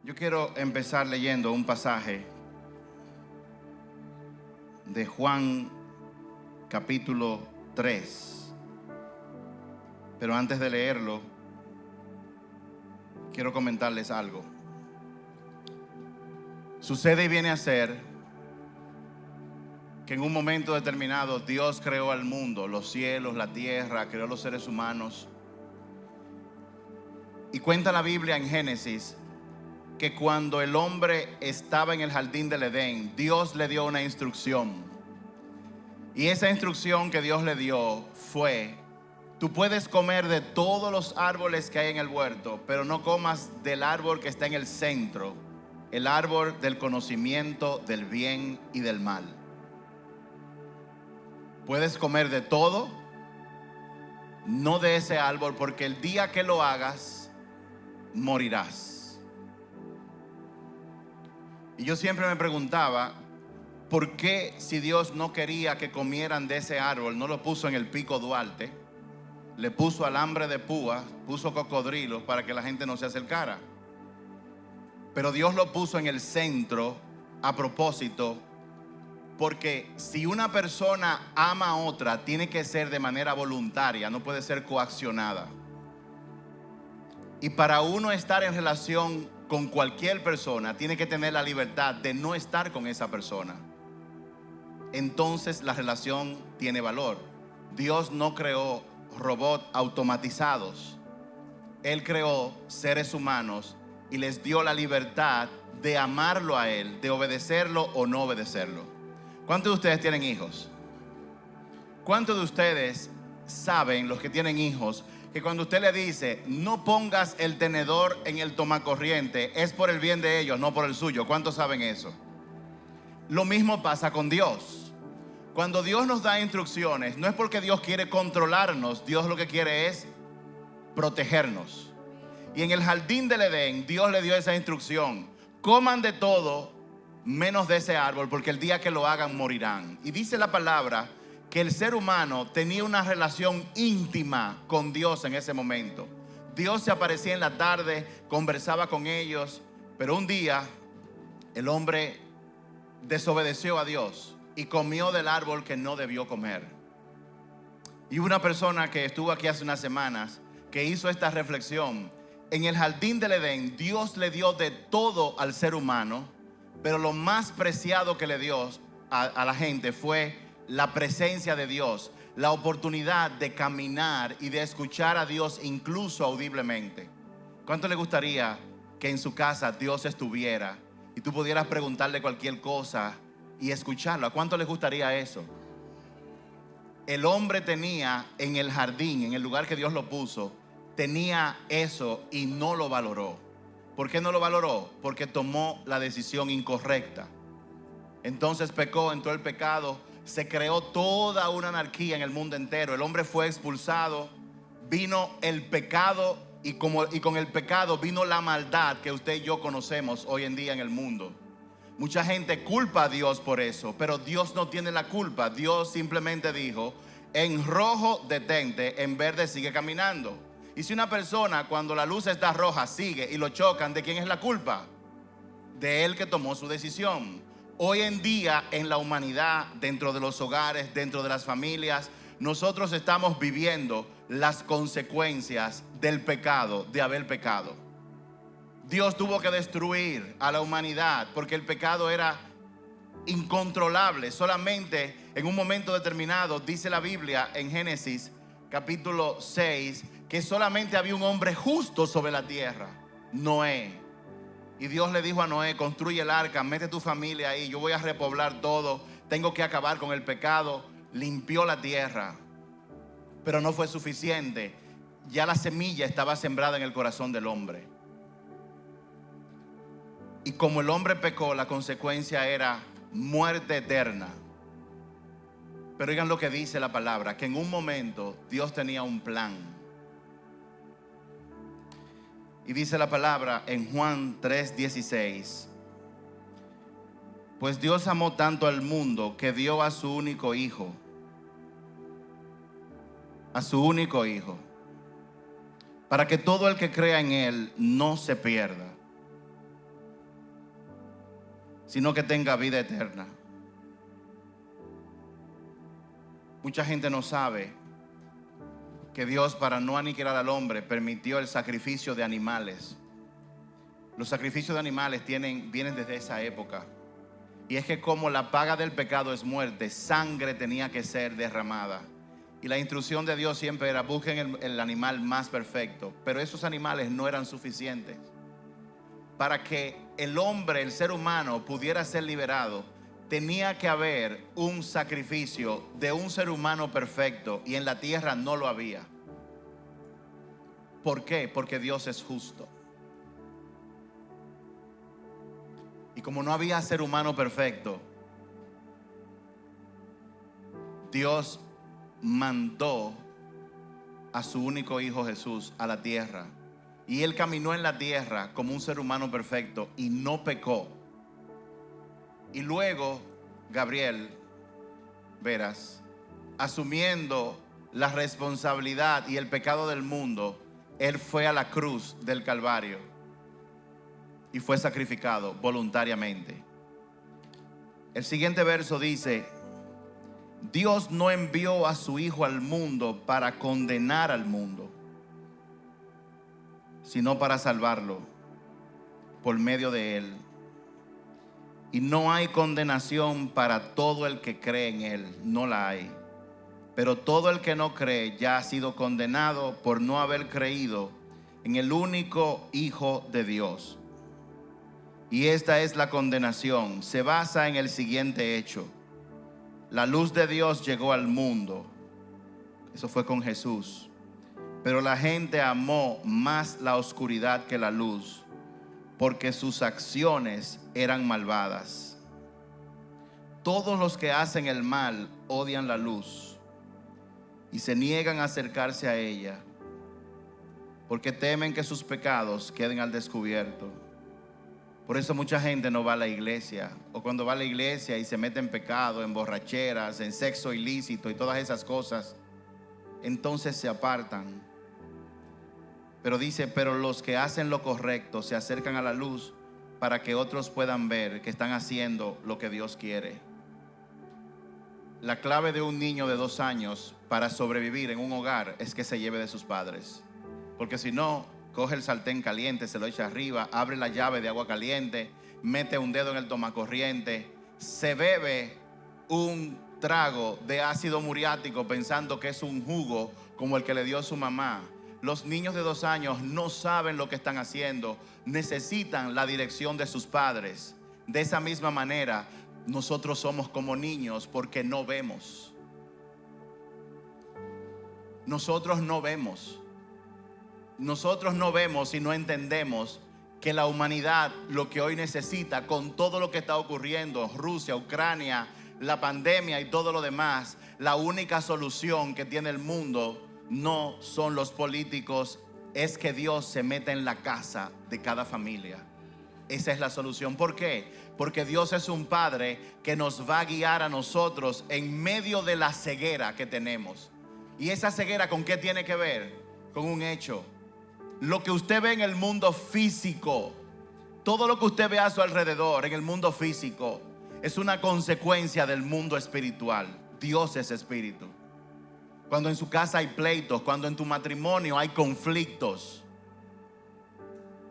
Yo quiero empezar leyendo un pasaje de Juan capítulo 3. Pero antes de leerlo, quiero comentarles algo. Sucede y viene a ser que en un momento determinado Dios creó al mundo, los cielos, la tierra, creó los seres humanos. Y cuenta la Biblia en Génesis que cuando el hombre estaba en el jardín del Edén, Dios le dio una instrucción. Y esa instrucción que Dios le dio fue: tú puedes comer de todos los árboles que hay en el huerto, pero no comas del árbol que está en el centro, el árbol del conocimiento del bien y del mal. Puedes comer de todo, no de ese árbol, porque el día que lo hagas, morirás. Y yo siempre me preguntaba, ¿por qué si Dios no quería que comieran de ese árbol, no lo puso en el Pico Duarte, le puso alambre de púa, puso cocodrilos para que la gente no se acercara? Pero Dios lo puso en el centro a propósito, porque si una persona ama a otra, tiene que ser de manera voluntaria, no puede ser coaccionada. Y para uno estar en relación con cualquier persona, tiene que tener la libertad de no estar con esa persona. Entonces la relación tiene valor. Dios no creó robots automatizados. Él creó seres humanos y les dio la libertad de amarlo a Él, de obedecerlo o no obedecerlo. ¿Cuántos de ustedes tienen hijos? ¿Cuántos de ustedes saben, los que tienen hijos, que cuando usted le dice no pongas el tenedor en el tomacorriente, es por el bien de ellos, no por el suyo? ¿Cuántos saben eso? Lo mismo pasa con Dios. Cuando Dios nos da instrucciones, no es porque Dios quiere controlarnos. Dios lo que quiere es protegernos. Y en el jardín del Edén, Dios le dio esa instrucción: coman de todo menos de ese árbol, porque el día que lo hagan morirán. Y dice la palabra que el ser humano tenía una relación íntima con Dios en ese momento. Dios se aparecía en la tarde, conversaba con ellos, pero un día el hombre desobedeció a Dios y comió del árbol que no debió comer. Y una persona que estuvo aquí hace unas semanas que hizo esta reflexión: en el jardín del Edén Dios le dio de todo al ser humano, pero lo más preciado que le dio a la gente fue la presencia de Dios, la oportunidad de caminar y de escuchar a Dios incluso audiblemente. ¿Cuánto le gustaría que en su casa Dios estuviera y tú pudieras preguntarle cualquier cosa y escucharlo? ¿A cuánto les gustaría eso? El hombre tenía en el jardín, en el lugar que Dios lo puso, tenía eso y no lo valoró. ¿Por qué no lo valoró? Porque tomó la decisión incorrecta. Entonces pecó, entró el pecado, se creó toda una anarquía en el mundo entero. El hombre fue expulsado, vino el pecado y con el pecado vino la maldad que usted y yo conocemos hoy en día en el mundo. Mucha gente culpa a Dios por eso, pero Dios no tiene la culpa. Dios simplemente dijo: en rojo detente, en verde sigue caminando. Y si una persona, cuando la luz está roja, sigue y lo chocan, ¿de quién es la culpa? De él, que tomó su decisión. Hoy en día en la humanidad, dentro de los hogares, dentro de las familias, nosotros estamos viviendo las consecuencias del pecado, de haber pecado. Dios tuvo que destruir a la humanidad porque el pecado era incontrolable. Solamente en un momento determinado, dice la Biblia en Génesis capítulo 6, que solamente había un hombre justo sobre la tierra, Noé. Y Dios le dijo a Noé: construye el arca, mete tu familia ahí, yo voy a repoblar todo, tengo que acabar con el pecado. Limpió la tierra, pero no fue suficiente. Ya la semilla estaba sembrada en el corazón del hombre. Y como el hombre pecó, la consecuencia era muerte eterna. Pero oigan lo que dice la palabra, que en un momento Dios tenía un plan. Y dice la palabra en Juan 3:16: pues Dios amó tanto al mundo que dio a su único hijo, para que todo el que crea en Él no se pierda, sino que tenga vida eterna. Mucha gente no sabe que Dios, para no aniquilar al hombre, permitió el sacrificio de animales. Los sacrificios de animales vienen desde esa época. Y es que como la paga del pecado es muerte, sangre tenía que ser derramada. Y la instrucción de Dios siempre era: busquen el animal más perfecto. Pero esos animales no eran suficientes. Para que el hombre, el ser humano, pudiera ser liberado, tenía que haber un sacrificio de un ser humano perfecto. Y en la tierra no lo había. ¿Por qué? Porque Dios es justo. Y como no había ser humano perfecto, Dios mandó a su único hijo Jesús a la tierra. Y Él caminó en la tierra como un ser humano perfecto y no pecó. Y luego Gabriel, verás, asumiendo la responsabilidad y el pecado del mundo, Él fue a la cruz del Calvario y fue sacrificado voluntariamente. El siguiente verso dice: Dios no envió a su Hijo al mundo para condenar al mundo, sino para salvarlo por medio de Él. Y no hay condenación para todo el que cree en Él, no la hay. Pero todo el que no cree ya ha sido condenado por no haber creído en el único Hijo de Dios. Y esta es la condenación. Se basa en el siguiente hecho: la luz de Dios llegó al mundo. Eso fue con Jesús. Pero la gente amó más la oscuridad que la luz, porque sus acciones eran malvadas. Todos los que hacen el mal odian la luz y se niegan a acercarse a ella, porque temen que sus pecados queden al descubierto. Por eso mucha gente no va a la iglesia, o cuando va a la iglesia y se mete en pecado, en borracheras, en sexo ilícito y todas esas cosas, entonces se apartan. Pero dice: pero los que hacen lo correcto se acercan a la luz para que otros puedan ver que están haciendo lo que Dios quiere. La clave de un niño de 2 años para sobrevivir en un hogar es que se lleve de sus padres. Porque si no, coge el sartén caliente, se lo echa arriba, abre la llave de agua caliente, mete un dedo en el tomacorriente, se bebe un trago de ácido muriático pensando que es un jugo como el que le dio su mamá. Los niños de 2 años no saben lo que están haciendo, necesitan la dirección de sus padres. De esa misma manera, nosotros somos como niños porque no vemos. Nosotros no vemos y no entendemos que la humanidad lo que hoy necesita, con todo lo que está ocurriendo, Rusia, Ucrania, la pandemia y todo lo demás, la única solución que tiene el mundo no son los políticos, es que Dios se meta en la casa de cada familia. Esa es la solución. ¿Por qué? Porque Dios es un Padre que nos va a guiar a nosotros en medio de la ceguera que tenemos. ¿Y esa ceguera con qué tiene que ver? Con un hecho. Lo que usted ve en el mundo físico, todo lo que usted ve a su alrededor en el mundo físico, es una consecuencia del mundo espiritual. Dios es espíritu. Cuando en su casa hay pleitos, cuando en tu matrimonio hay conflictos,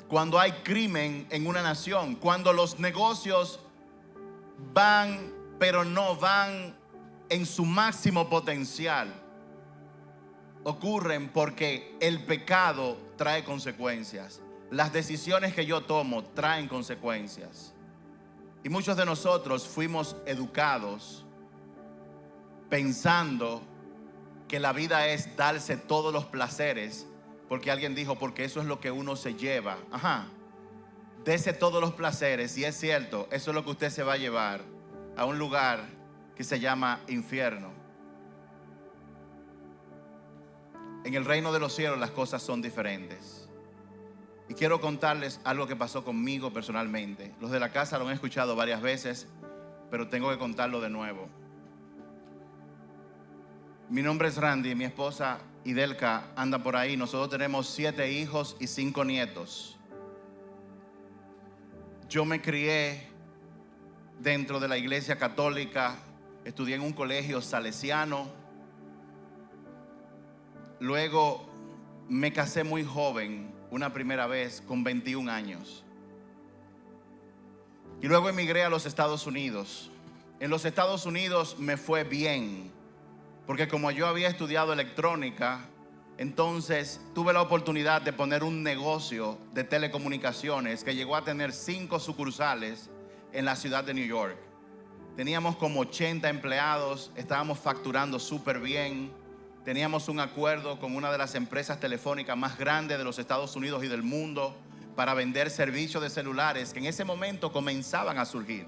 cuando hay crimen en una nación, cuando los negocios van, pero no van en su máximo potencial, ocurren porque el pecado trae consecuencias. Las decisiones que yo tomo traen consecuencias. Y muchos de nosotros fuimos educados pensando que la vida es darse todos los placeres, porque alguien dijo, porque eso es lo que uno se lleva. Dese todos los placeres, y es cierto, eso es lo que usted se va a llevar a un lugar que se llama infierno. En el reino de los cielos las cosas son diferentes. Y quiero contarles algo que pasó conmigo personalmente. Los de la casa lo han escuchado varias veces, pero tengo que contarlo de nuevo. Mi nombre es Randy, mi esposa Idelka anda por ahí. Nosotros tenemos 7 hijos y 5 nietos. Yo me crié dentro de la iglesia católica, estudié en un colegio salesiano. Luego me casé muy joven, una primera vez con 21 años. Y luego emigré a los Estados Unidos. En los Estados Unidos me fue bien, porque como yo había estudiado electrónica, entonces tuve la oportunidad de poner un negocio de telecomunicaciones que llegó a tener 5 sucursales en la ciudad de New York. Teníamos como 80 empleados, estábamos facturando súper bien. Teníamos un acuerdo con una de las empresas telefónicas más grandes de los Estados Unidos y del mundo para vender servicios de celulares que en ese momento comenzaban a surgir.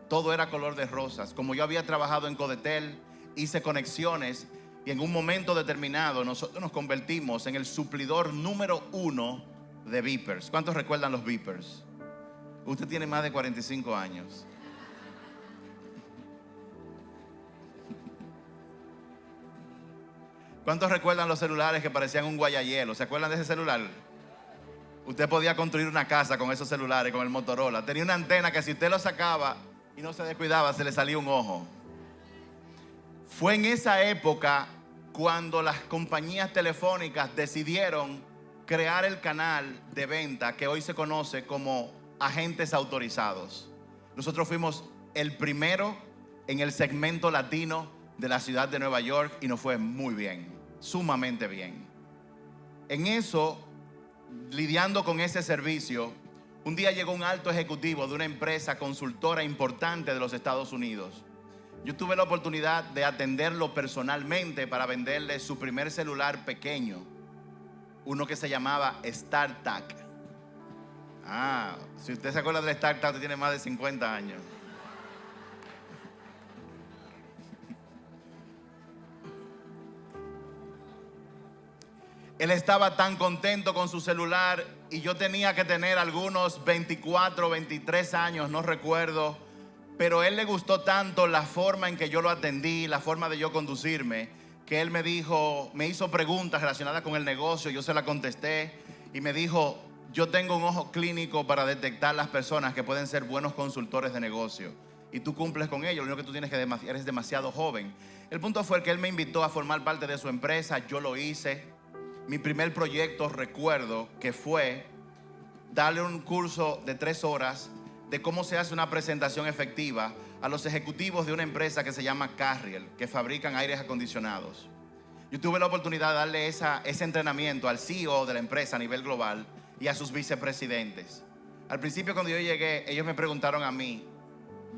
Todo era color de rosas. Como yo había trabajado en Codetel, hice conexiones y en un momento determinado nosotros nos convertimos en el suplidor número 1 de beepers. ¿Cuántos recuerdan los beepers? Usted tiene más de 45 años. ¿Cuántos recuerdan los celulares que parecían un guayayelo? ¿Se acuerdan de ese celular? Usted podía construir una casa con esos celulares, con el Motorola. Tenía una antena que si usted lo sacaba y no se descuidaba, se le salía un ojo. Fue en esa época cuando las compañías telefónicas decidieron crear el canal de venta que hoy se conoce como agentes autorizados. Nosotros fuimos el primero en el segmento latino de la ciudad de Nueva York y nos fue muy bien, sumamente bien. En eso, lidiando con ese servicio, un día llegó un alto ejecutivo de una empresa consultora importante de los Estados Unidos. Yo tuve la oportunidad de atenderlo personalmente para venderle su primer celular pequeño, uno que se llamaba StarTAC. Si usted se acuerda del StarTAC, usted tiene más de 50 años. Él estaba tan contento con su celular y yo tenía que tener algunos 24, 23 años, no recuerdo. Pero a él le gustó tanto la forma en que yo lo atendí, la forma de yo conducirme, que él me hizo preguntas relacionadas con el negocio, yo se las contesté y me dijo: yo tengo un ojo clínico para detectar las personas que pueden ser buenos consultores de negocio y tú cumples con ello, lo único que tú tienes que eres demasiado joven. El punto fue que él me invitó a formar parte de su empresa, yo lo hice. Mi primer proyecto, recuerdo que fue darle un curso de 3 horas de cómo se hace una presentación efectiva a los ejecutivos de una empresa que se llama Carrier, que fabrican aires acondicionados. Yo tuve la oportunidad de darle ese entrenamiento al CEO de la empresa a nivel global y a sus vicepresidentes. Al principio, cuando yo llegué, ellos me preguntaron a mí: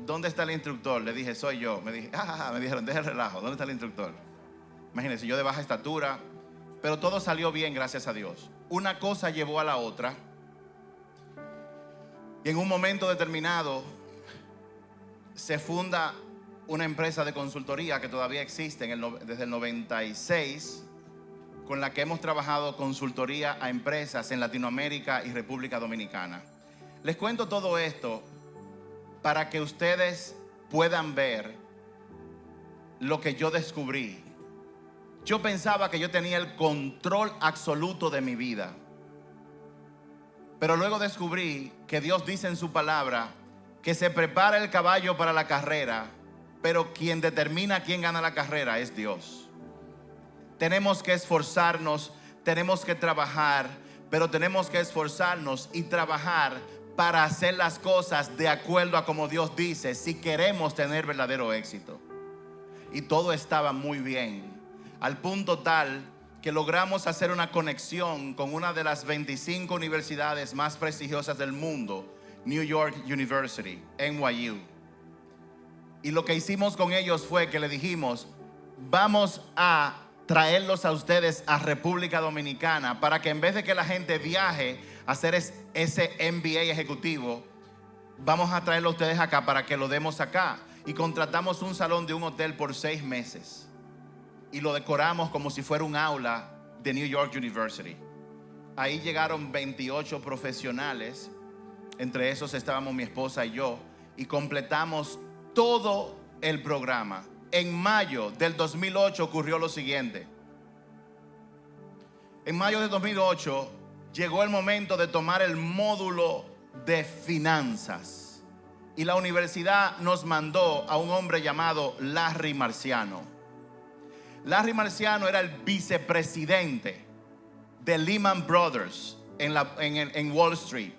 ¿dónde está el instructor? Le dije: soy yo. Me dijeron: deja el relajo, ¿dónde está el instructor? Imagínense, yo de baja estatura, pero todo salió bien, gracias a Dios. Una cosa llevó a la otra. Y en un momento determinado se funda una empresa de consultoría que todavía existe desde el 96, con la que hemos trabajado consultoría a empresas en Latinoamérica y República Dominicana. Les cuento todo esto para que ustedes puedan ver lo que yo descubrí. Yo pensaba que yo tenía el control absoluto de mi vida. Pero luego descubrí que Dios dice en su palabra que se prepara el caballo para la carrera, pero quien determina quién gana la carrera es Dios. Tenemos que esforzarnos, tenemos que trabajar, pero tenemos que esforzarnos y trabajar para hacer las cosas de acuerdo a como Dios dice, si queremos tener verdadero éxito. Y todo estaba muy bien, al punto tal que logramos hacer una conexión con una de las 25 universidades más prestigiosas del mundo, New York University, NYU. Y lo que hicimos con ellos fue que le dijimos: vamos a traerlos a ustedes a República Dominicana para que en vez de que la gente viaje a hacer ese MBA ejecutivo, vamos a traerlo a ustedes acá para que lo demos acá. Y contratamos un salón de un hotel por 6 meses. Y lo decoramos como si fuera un aula de New York University. Ahí llegaron 28 profesionales, entre esos estábamos mi esposa y yo, y completamos todo el programa. En mayo del 2008 ocurrió lo siguiente. En mayo del 2008 llegó el momento de tomar el módulo de finanzas. y la universidad nos mandó a un hombre llamado Larry Marciano. Larry Marciano era el vicepresidente de Lehman Brothers en Wall Street.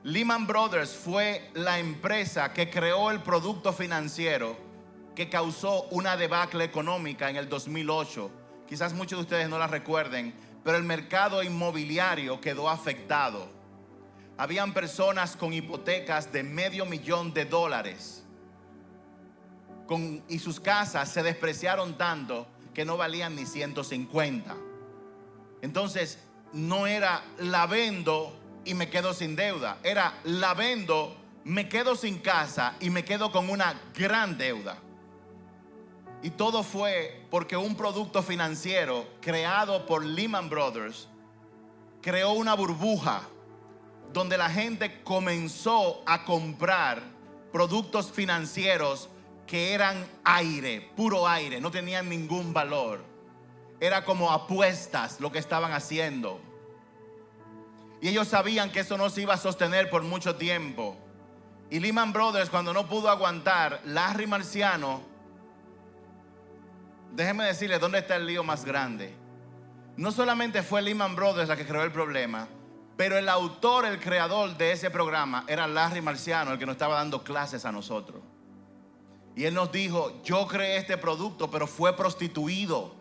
Lehman Brothers fue la empresa que creó el producto financiero que causó una debacle económica en el 2008. Quizás muchos de ustedes no la recuerden, pero el mercado inmobiliario quedó afectado. Habían personas con hipotecas de $500,000 y sus casas se despreciaron tanto que no valían ni 150. Entonces no era la vendo y me quedo sin deuda, era la vendo, me quedo sin casa y me quedo con una gran deuda. Y todo fue porque un producto financiero creado por Lehman Brothers creó una burbuja donde la gente comenzó a comprar productos financieros que eran aire, puro aire, no tenían ningún valor. Era como apuestas lo que estaban haciendo. Y ellos sabían que eso no se iba a sostener por mucho tiempo. Y Lehman Brothers, cuando no pudo aguantar, Larry Marciano, déjeme decirle dónde está el lío más grande. No solamente fue Lehman Brothers la que creó el problema, pero el autor, el creador de ese programa era Larry Marciano, el que nos estaba dando clases a nosotros. Y él nos dijo: yo creé este producto, pero fue prostituido.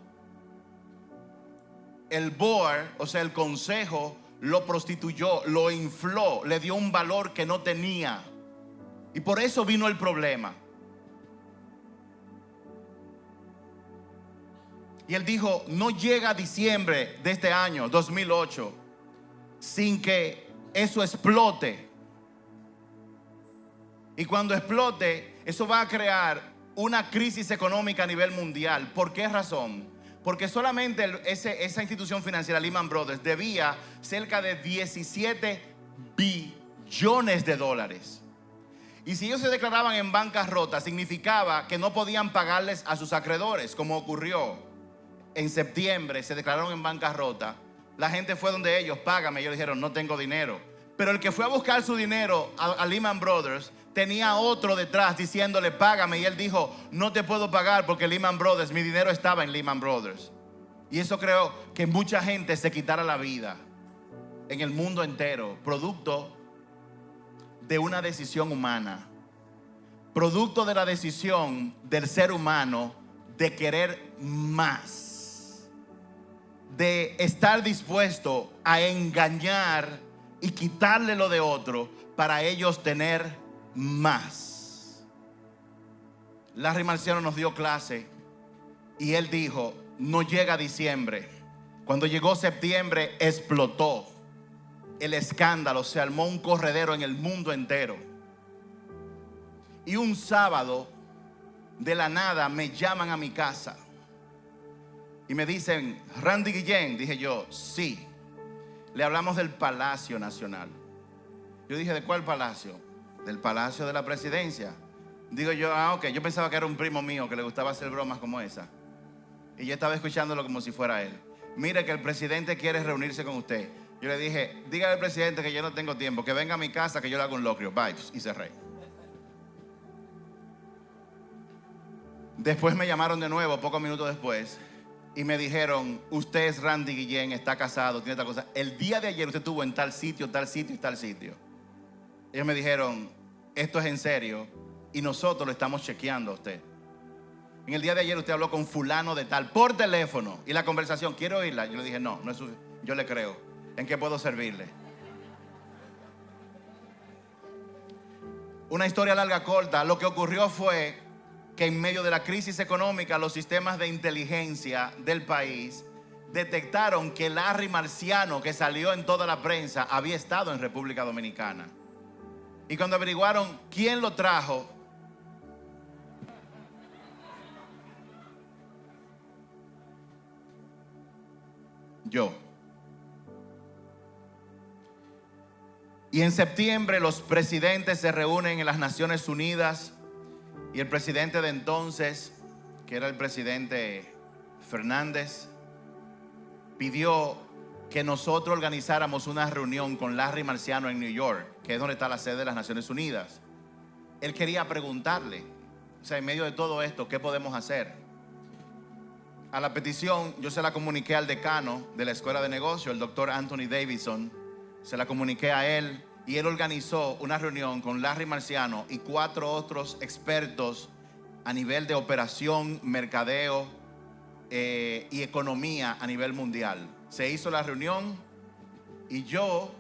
El board, o sea, el consejo, lo prostituyó, lo infló, le dio un valor que no tenía. Y por eso vino el problema. Y él dijo: no llega diciembre de este año, 2008, sin que eso explote. Y cuando explote, eso va a crear una crisis económica a nivel mundial. ¿Por qué razón? Porque solamente esa institución financiera, Lehman Brothers, debía cerca de 17 billones de dólares. Y si ellos se declaraban en bancarrota, significaba que no podían pagarles a sus acreedores, como ocurrió en septiembre. Se declararon en bancarrota. La gente fue donde ellos: págame. Ellos dijeron: no tengo dinero. Pero el que fue a buscar su dinero a Lehman Brothers tenía otro detrás diciéndole: págame. Y él dijo: no te puedo pagar porque Lehman Brothers, mi dinero estaba en Lehman Brothers. Y eso creó que mucha gente se quitara la vida en el mundo entero, producto de una decisión humana, producto de la decisión del ser humano de querer más, de estar dispuesto a engañar y quitarle lo de otro para ellos tener más. Larry Marciano nos dio clase y él dijo: no llega diciembre. Cuando llegó septiembre, explotó el escándalo, se armó un corredero en el mundo entero. Y un sábado, de la nada, me llaman a mi casa y me dicen: Randy Guillén. Dije yo: sí. Le hablamos del Palacio Nacional. Yo dije: ¿de cuál palacio? Del Palacio de la Presidencia. Digo yo: ok. Yo pensaba que era un primo mío que le gustaba hacer bromas como esa. Y yo estaba escuchándolo como si fuera él. Mire que el presidente quiere reunirse con usted. Yo le dije: dígale al presidente que yo no tengo tiempo, que venga a mi casa, que yo le hago un locrio. Bye. Y cerré. Después me llamaron de nuevo, pocos minutos después, y me dijeron: usted es Randy Guillén, está casado, tiene tal cosa. El día de ayer usted estuvo en tal sitio, tal sitio y tal sitio. Ellos me dijeron: esto es en serio y nosotros lo estamos chequeando a usted. En el día de ayer usted habló con fulano de tal por teléfono. Y la conversación, ¿quiero oírla? Yo le dije: no es yo le creo. ¿En qué puedo servirle? Una historia larga, corta. Lo que ocurrió fue que en medio de la crisis económica, los sistemas de inteligencia del país detectaron que Larry Marciano, que salió en toda la prensa, había estado en República Dominicana. Y cuando averiguaron quién lo trajo, yo. Y en septiembre los presidentes se reúnen en las Naciones Unidas y el presidente de entonces, que era el presidente Fernández, pidió que nosotros organizáramos una reunión con Larry Marciano en New York, que es donde está la sede de las Naciones Unidas. él quería preguntarle, o sea, en medio de todo esto, ¿qué podemos hacer? A la petición yo se la comuniqué al decano de la Escuela de Negocios, el doctor Anthony Davidson. Se la comuniqué a él y él organizó una reunión con Larry Marciano y 4 otros expertos a nivel de operación, mercadeo y economía a nivel mundial. Se hizo la reunión y yo,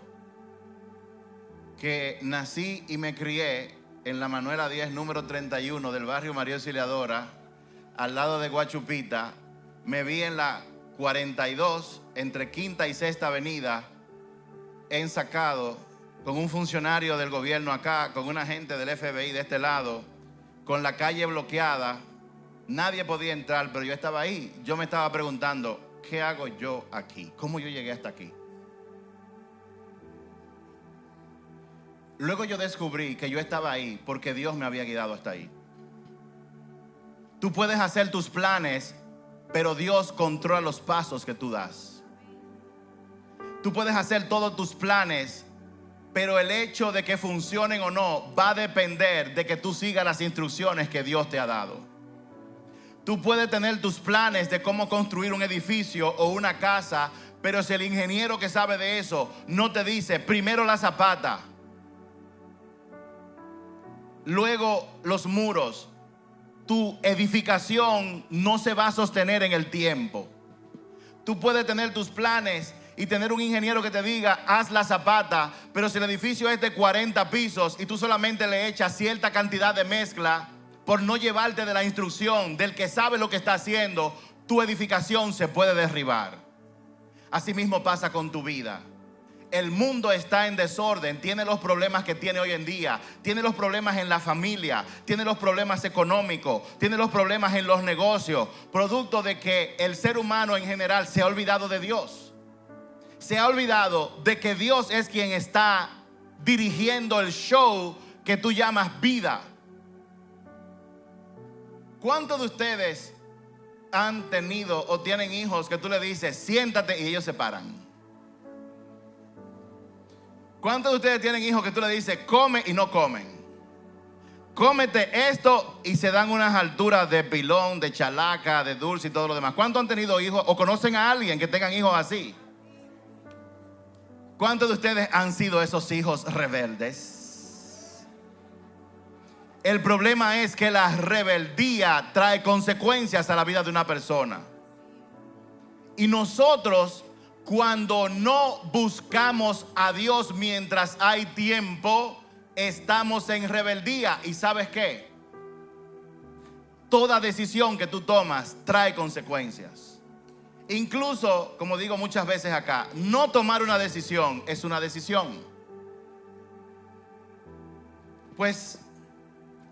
que nací y me crié en la Manuela 10, número 31 del barrio María Auxiliadora, al lado de Guachupita, me vi en la 42, entre Quinta y Sexta Avenida, ensacado, con un funcionario del gobierno acá, con un agente del FBI de este lado, con la calle bloqueada. Nadie podía entrar, pero yo estaba ahí. Yo me estaba preguntando, ¿qué hago yo aquí? ¿Cómo yo llegué hasta aquí? Luego yo descubrí que yo estaba ahí porque Dios me había guiado hasta ahí. Tú puedes hacer tus planes, pero Dios controla los pasos que tú das. Tú puedes hacer todos tus planes, pero el hecho de que funcionen o no va a depender de que tú sigas las instrucciones que Dios te ha dado. Tú puedes tener tus planes de cómo construir un edificio o una casa, pero si el ingeniero que sabe de eso no te dice primero la zapata, luego los muros, tu edificación no se va a sostener en el tiempo. Tú puedes tener tus planes y tener un ingeniero que te diga haz la zapata, pero si el edificio es de 40 pisos y tú solamente le echas cierta cantidad de mezcla, por no llevarte de la instrucción del que sabe lo que está haciendo, tu edificación se puede derribar. Así mismo pasa con tu vida. El mundo está en desorden, tiene los problemas que tiene hoy en día, tiene los problemas en la familia, tiene los problemas económicos, tiene los problemas en los negocios, producto de que el ser humano en general se ha olvidado de Dios. Se ha olvidado de que Dios es quien está dirigiendo el show que tú llamas vida. ¿Cuántos de ustedes han tenido o tienen hijos que tú le dices siéntate y ellos se paran? ¿Cuántos de ustedes tienen hijos que tú le dices come y no comen? Cómete esto y se dan unas alturas de pilón, de chalaca, de dulce y todo lo demás? ¿Cuántos han tenido hijos o conocen a alguien que tengan hijos así? ¿Cuántos de ustedes han sido esos hijos rebeldes? El problema es que la rebeldía trae consecuencias a la vida de una persona. Y nosotros, cuando no buscamos a Dios mientras hay tiempo, estamos en rebeldía. ¿Y sabes qué? Toda decisión que tú tomas trae consecuencias. Incluso, como digo muchas veces acá, no tomar una decisión es una decisión. Pues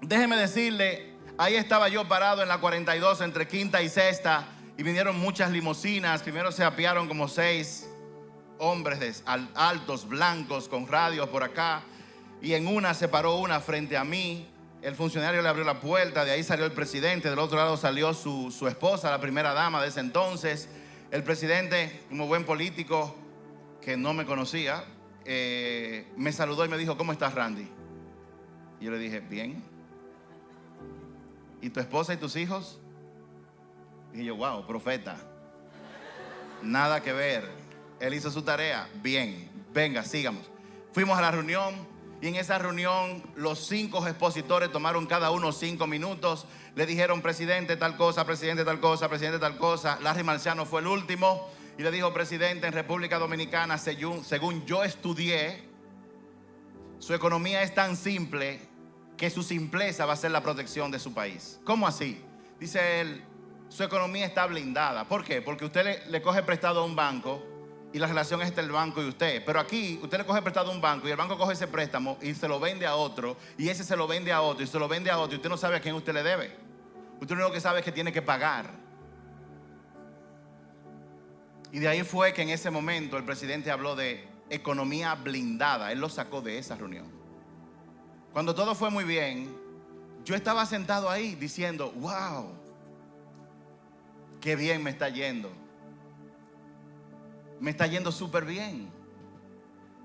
déjeme decirle, ahí estaba yo parado en la 42 entre Quinta y Sexta. Y vinieron muchas limusinas. Primero se apiaron como 6 hombres altos, blancos, con radios por acá. Y en una se paró una frente a mí. El funcionario le abrió la puerta. De ahí salió el presidente. Del otro lado salió su esposa, la primera dama de ese entonces. El presidente, como buen político que no me conocía, me saludó y me dijo, ¿cómo estás, Randy? Y yo le dije, bien. ¿Y tu esposa y tus hijos? Dije yo, wow, profeta. Nada que ver. Él hizo su tarea. Bien, venga, sigamos. Fuimos a la reunión y en esa reunión los 5 expositores tomaron cada uno 5 minutos. Le dijeron, presidente tal cosa, presidente tal cosa, presidente tal cosa. Larry Marciano fue el último y le dijo, presidente, en República Dominicana, según yo estudié, su economía es tan simple que su simpleza va a ser la protección de su país. ¿Cómo así? Dice él, su economía está blindada. ¿Por qué? Porque usted le coge prestado a un banco y la relación es entre el banco y usted. Pero aquí usted le coge prestado a un banco y el banco coge ese préstamo y se lo vende a otro, y ese se lo vende a otro y se lo vende a otro, y usted no sabe a quién usted le debe. Usted lo único que sabe es que tiene que pagar. Y de ahí fue que en ese momento el presidente habló de economía blindada. Él lo sacó de esa reunión. Cuando todo fue muy bien, yo estaba sentado ahí diciendo, wow, qué bien me está yendo. Me está yendo súper bien.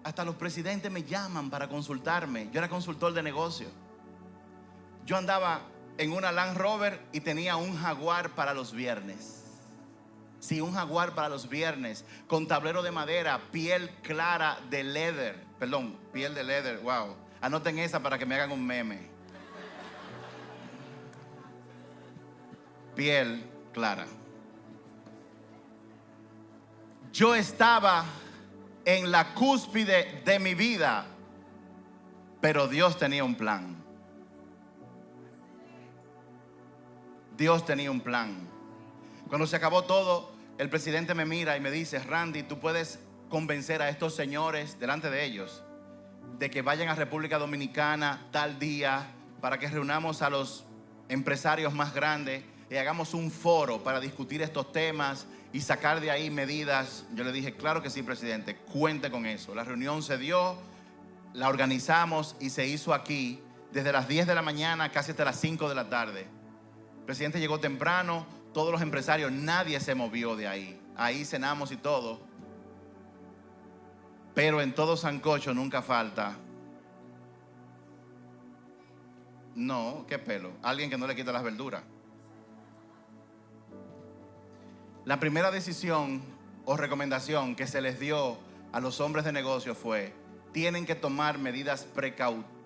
Hasta los presidentes me llaman para consultarme. Yo era consultor de negocio. Yo andaba en una Land Rover y tenía un Jaguar para los viernes. Sí, un Jaguar para los viernes, con tablero de madera, piel clara de leather. Perdón, piel de leather, wow. Anoten esa para que me hagan un meme. Piel clara. Yo estaba en la cúspide de mi vida, pero Dios tenía un plan. Dios tenía un plan. Cuando se acabó todo, el presidente me mira y me dice: Randy, tú puedes convencer a estos señores delante de ellos de que vayan a República Dominicana tal día para que reunamos a los empresarios más grandes y hagamos un foro para discutir estos temas y sacar de ahí medidas. Yo le dije: claro que sí, presidente, cuente con eso. La reunión se dio, la organizamos y se hizo aquí desde las 10 de la mañana casi hasta las 5 de la tarde. El presidente llegó temprano, todos los empresarios, nadie se movió de ahí. Ahí cenamos y todo. Pero en todo sancocho nunca falta. No, ¿qué pelo? Alguien que no le quita las verduras. La primera decisión o recomendación que se les dio a los hombres de negocio fue: tienen que tomar medidas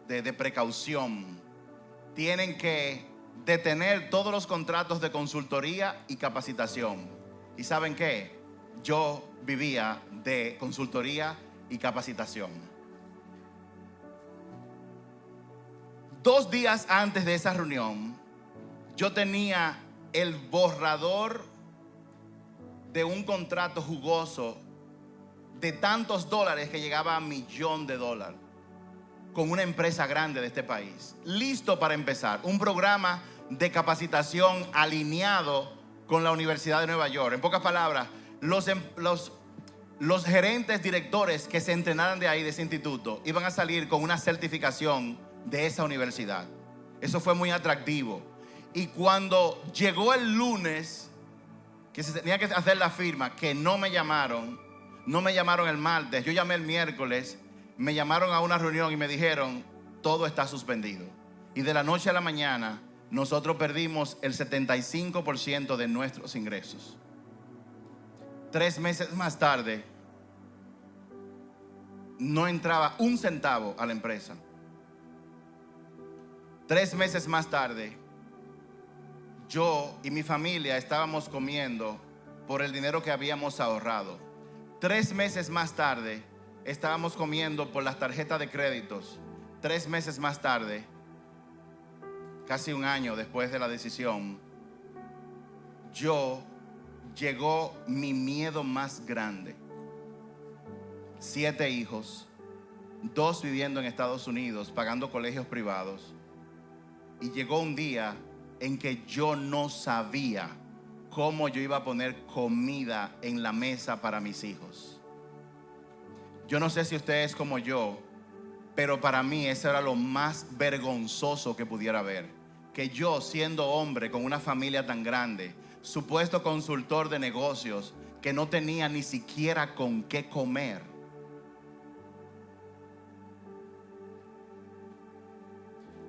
de precaución. Tienen que detener todos los contratos de consultoría y capacitación. ¿Y saben qué? Yo vivía de consultoría y capacitación. 2 días antes de esa reunión, yo tenía el borrador de un contrato jugoso de tantos dólares que llegaba a $1,000,000 con una empresa grande de este país, listo para empezar un programa de capacitación alineado con la Universidad de Nueva York. En pocas palabras, los gerentes directores que se entrenaran de ahí, de ese instituto, iban a salir con una certificación de esa universidad. Eso fue muy atractivo. Y cuando llegó el lunes, que se tenía que hacer la firma, que no me llamaron el martes, yo llamé el miércoles, me llamaron a una reunión y me dijeron: todo está suspendido. Y de la noche a la mañana nosotros perdimos el 75% de nuestros ingresos. 3 meses más tarde no entraba un centavo a la empresa. 3 meses más tarde, yo y mi familia estábamos comiendo por el dinero que habíamos ahorrado. 3 meses más tarde, estábamos comiendo por las tarjetas de créditos. 3 meses más tarde, casi un año después de la decisión, llegó mi miedo más grande. 7 hijos, 2 viviendo en Estados Unidos, pagando colegios privados. Y llegó un día en que yo no sabía cómo yo iba a poner comida en la mesa para mis hijos. Yo no sé si usted es como yo, pero para mí eso era lo más vergonzoso que pudiera haber. Que yo, siendo hombre con una familia tan grande, supuesto consultor de negocios, que no tenía ni siquiera con qué comer.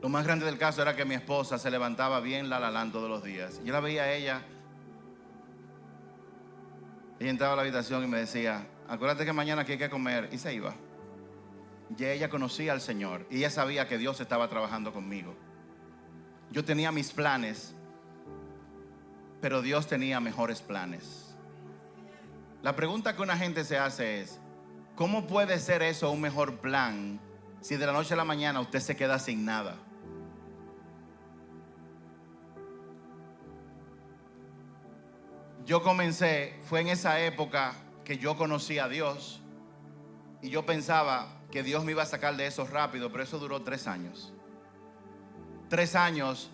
Lo más grande del caso era que mi esposa se levantaba bien la todos los días. Yo la veía a ella. Ella entraba a la habitación y me decía: acuérdate que mañana aquí hay que comer. Y se iba. Ya ella conocía al Señor y ella sabía que Dios estaba trabajando conmigo. Yo tenía mis planes, pero Dios tenía mejores planes. La pregunta que una gente se hace es: ¿cómo puede ser eso un mejor plan si de la noche a la mañana usted se queda sin nada? Yo comencé, fue en esa época que yo conocí a Dios y yo pensaba que Dios me iba a sacar de eso rápido, pero eso duró 3 años. 3 años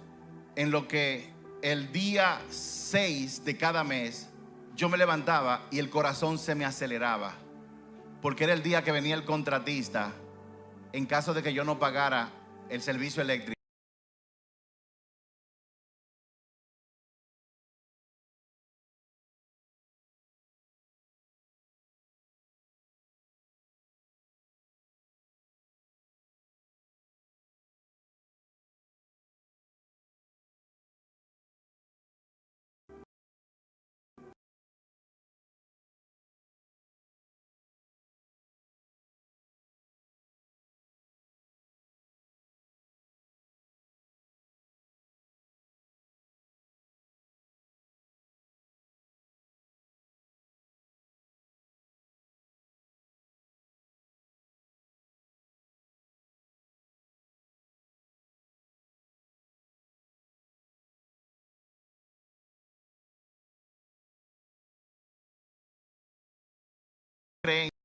en lo que el día 6 de cada mes yo me levantaba y el corazón se me aceleraba, porque era el día que venía el contratista en caso de que yo no pagara el servicio eléctrico. creen que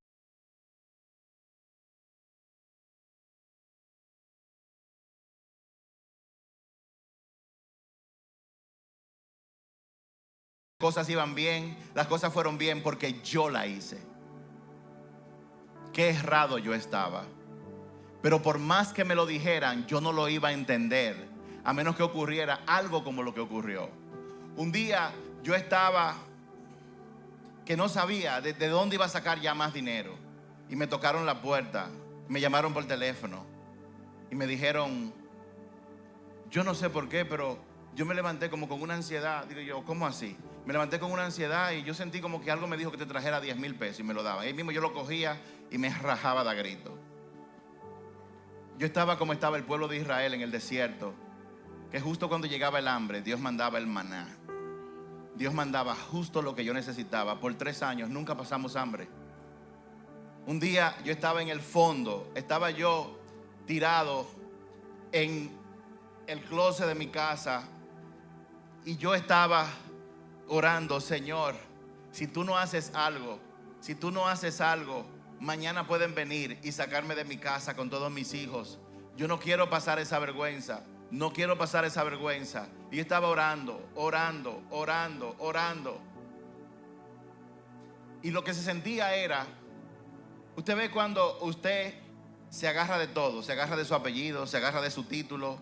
las cosas iban bien, las cosas fueron bien porque yo la hice. Qué errado yo estaba. Pero por más que me lo dijeran, yo no lo iba a entender, a menos que ocurriera algo como lo que ocurrió. Un día yo estaba que no sabía de dónde iba a sacar ya más dinero. Y me tocaron la puerta, me llamaron por teléfono y me dijeron, yo no sé por qué, pero yo me levanté como con una ansiedad. Digo yo, ¿cómo así? Me levanté con una ansiedad y yo sentí como que algo me dijo que te trajera 10,000 pesos y me lo daban. Ahí mismo yo lo cogía y me rajaba de grito. Yo estaba como estaba el pueblo de Israel en el desierto, que justo cuando llegaba el hambre, Dios mandaba el maná. Dios mandaba justo lo que yo necesitaba. Por 3 años nunca pasamos hambre. Un día yo estaba en el fondo, estaba yo tirado en el closet de mi casa y yo estaba orando, Señor, si tú no haces algo, mañana pueden venir y sacarme de mi casa con todos mis hijos. Yo no quiero pasar esa vergüenza. No quiero pasar esa vergüenza. Y yo estaba orando. Y lo que se sentía era, usted ve cuando usted se agarra de todo, se agarra de su apellido, se agarra de su título,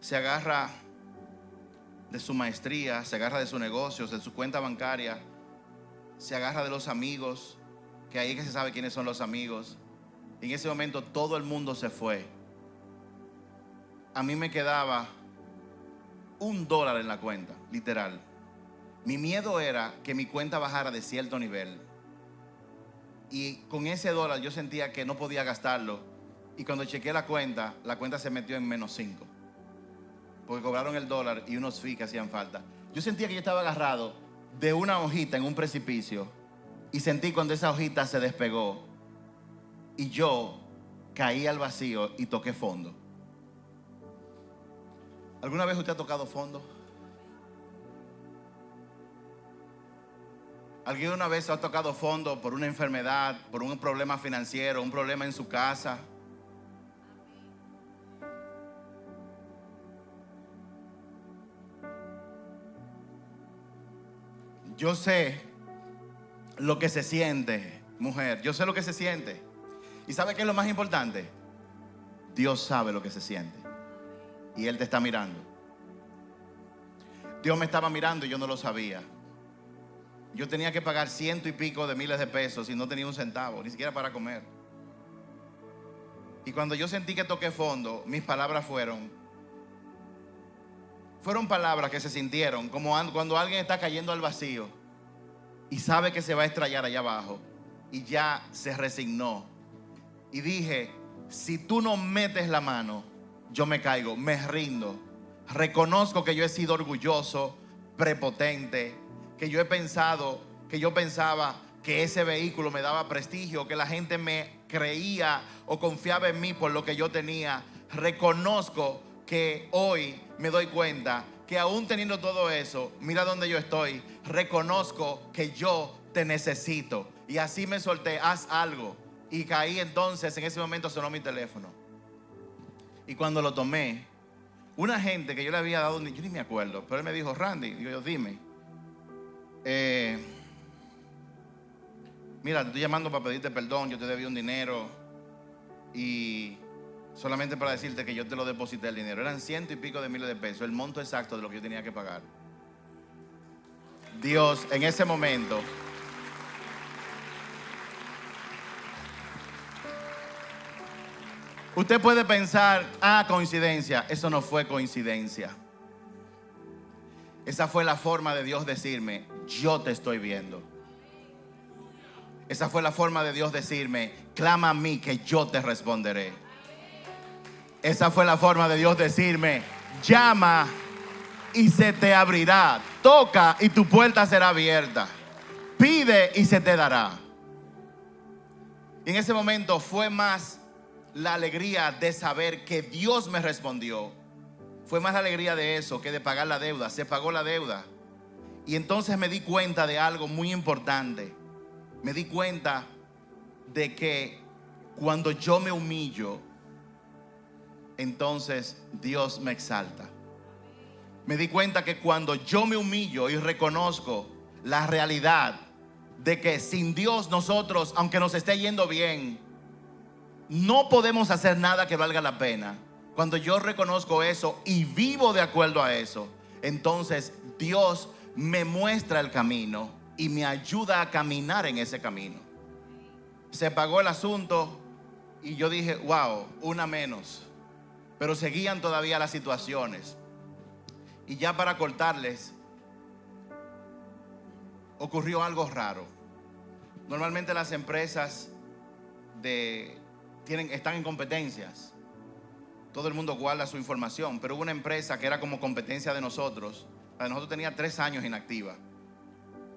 se agarra de su maestría, se agarra de sus negocios, de su cuenta bancaria, se agarra de los amigos, que ahí es que se sabe quiénes son los amigos. Y en ese momento todo el mundo se fue. A mí me quedaba $1 en la cuenta, literal. Mi miedo era que mi cuenta bajara de cierto nivel. Y con ese dólar yo sentía que no podía gastarlo. Y cuando chequeé la cuenta se metió en -5. Porque cobraron el dólar y unos fees que hacían falta. Yo sentía que yo estaba agarrado de una hojita en un precipicio. Y sentí cuando esa hojita se despegó. Y yo caí al vacío y toqué fondo. ¿Alguna vez usted ha tocado fondo? ¿Alguna vez ha tocado fondo por una enfermedad, por un problema financiero, un problema en su casa? Yo sé lo que se siente, mujer. Yo sé lo que se siente. ¿Y sabe qué es lo más importante? Dios sabe lo que se siente. Y Él te está mirando. Dios me estaba mirando y yo no lo sabía. Yo tenía que pagar 100 y pico de miles de pesos y no tenía un centavo, ni siquiera para comer. Y cuando yo sentí que toqué fondo, mis palabras fueron palabras que se sintieron como cuando alguien está cayendo al vacío y sabe que se va a estrellar allá abajo y ya se resignó. Y dije, si tú no metes la mano, yo me caigo, me rindo. Reconozco que yo he sido orgulloso, prepotente, que yo pensaba que ese vehículo me daba prestigio, que la gente me creía o confiaba en mí por lo que yo tenía. Reconozco que hoy me doy cuenta que aún teniendo todo eso, mira dónde yo estoy. Reconozco que yo te necesito. Y así me solté, haz algo. Y caí entonces, en ese momento sonó mi teléfono. Y cuando lo tomé, una gente que yo le había dado, yo ni me acuerdo, pero él me dijo, Randy, digo yo, dime. Mira, te estoy llamando para pedirte perdón, yo te debí un dinero y solamente para decirte que yo te lo deposité el dinero. Eran 100 y pico de miles de pesos, el monto exacto de lo que yo tenía que pagar. Dios, en ese momento, usted puede pensar, coincidencia. Eso no fue coincidencia. Esa fue la forma de Dios decirme, yo te estoy viendo. Esa fue la forma de Dios decirme, clama a mí que yo te responderé. Esa fue la forma de Dios decirme, llama y se te abrirá. Toca y tu puerta será abierta. Pide y se te dará. Y en ese momento fue más la alegría de saber que Dios me respondió. Fue más la alegría de eso que de pagar la deuda. Se pagó la deuda. Y entonces me di cuenta de algo muy importante. Me di cuenta de que cuando yo me humillo, entonces Dios me exalta. Me di cuenta que cuando yo me humillo y reconozco la realidad de que sin Dios nosotros, aunque nos esté yendo bien, no podemos hacer nada que valga la pena. Cuando yo reconozco eso y vivo de acuerdo a eso, entonces Dios me muestra el camino y me ayuda a caminar en ese camino. Se pagó el asunto y yo dije, wow, una menos. Pero seguían todavía las situaciones. Y ya para cortarles, ocurrió algo raro. Normalmente las empresas están en competencias. Todo el mundo guarda su información, pero hubo una empresa que era como competencia de nosotros. La de nosotros tenía 3 años inactiva,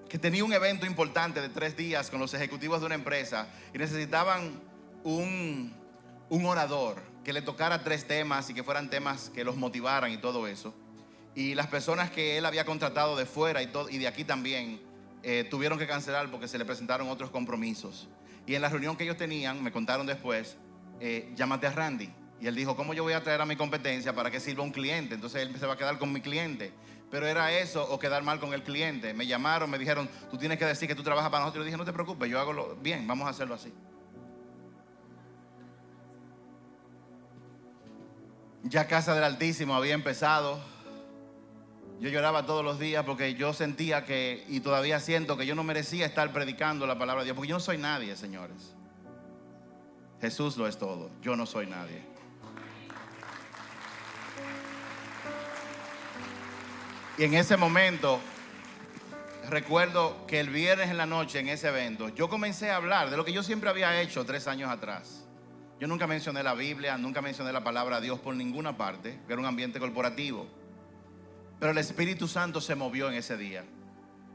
que tenía un evento importante de 3 días con los ejecutivos de una empresa y necesitaban un orador que le tocara 3 temas y que fueran temas que los motivaran y todo eso. Y las personas que él había contratado de fuera y de aquí también tuvieron que cancelar porque se le presentaron otros compromisos. Y en la reunión que ellos tenían, me contaron después, llámate a Randy. Y él dijo, ¿cómo yo voy a traer a mi competencia para que sirva un cliente? Entonces él se va a quedar con mi cliente. Pero era eso o quedar mal con el cliente. Me llamaron, me dijeron, tú tienes que decir que tú trabajas para nosotros. Yo dije, no te preocupes, yo hago bien, vamos a hacerlo así. Ya Casa del Altísimo había empezado. Yo lloraba todos los días porque yo sentía que, y todavía siento que yo no merecía estar predicando la palabra de Dios, porque yo no soy nadie, señores. Jesús lo es todo, yo no soy nadie. Y en ese momento, recuerdo que el viernes en la noche, en ese evento, yo comencé a hablar de lo que yo siempre había hecho 3 años atrás. Yo nunca mencioné la Biblia, nunca mencioné la palabra de Dios por ninguna parte, que era un ambiente corporativo. Pero el Espíritu Santo se movió en ese día.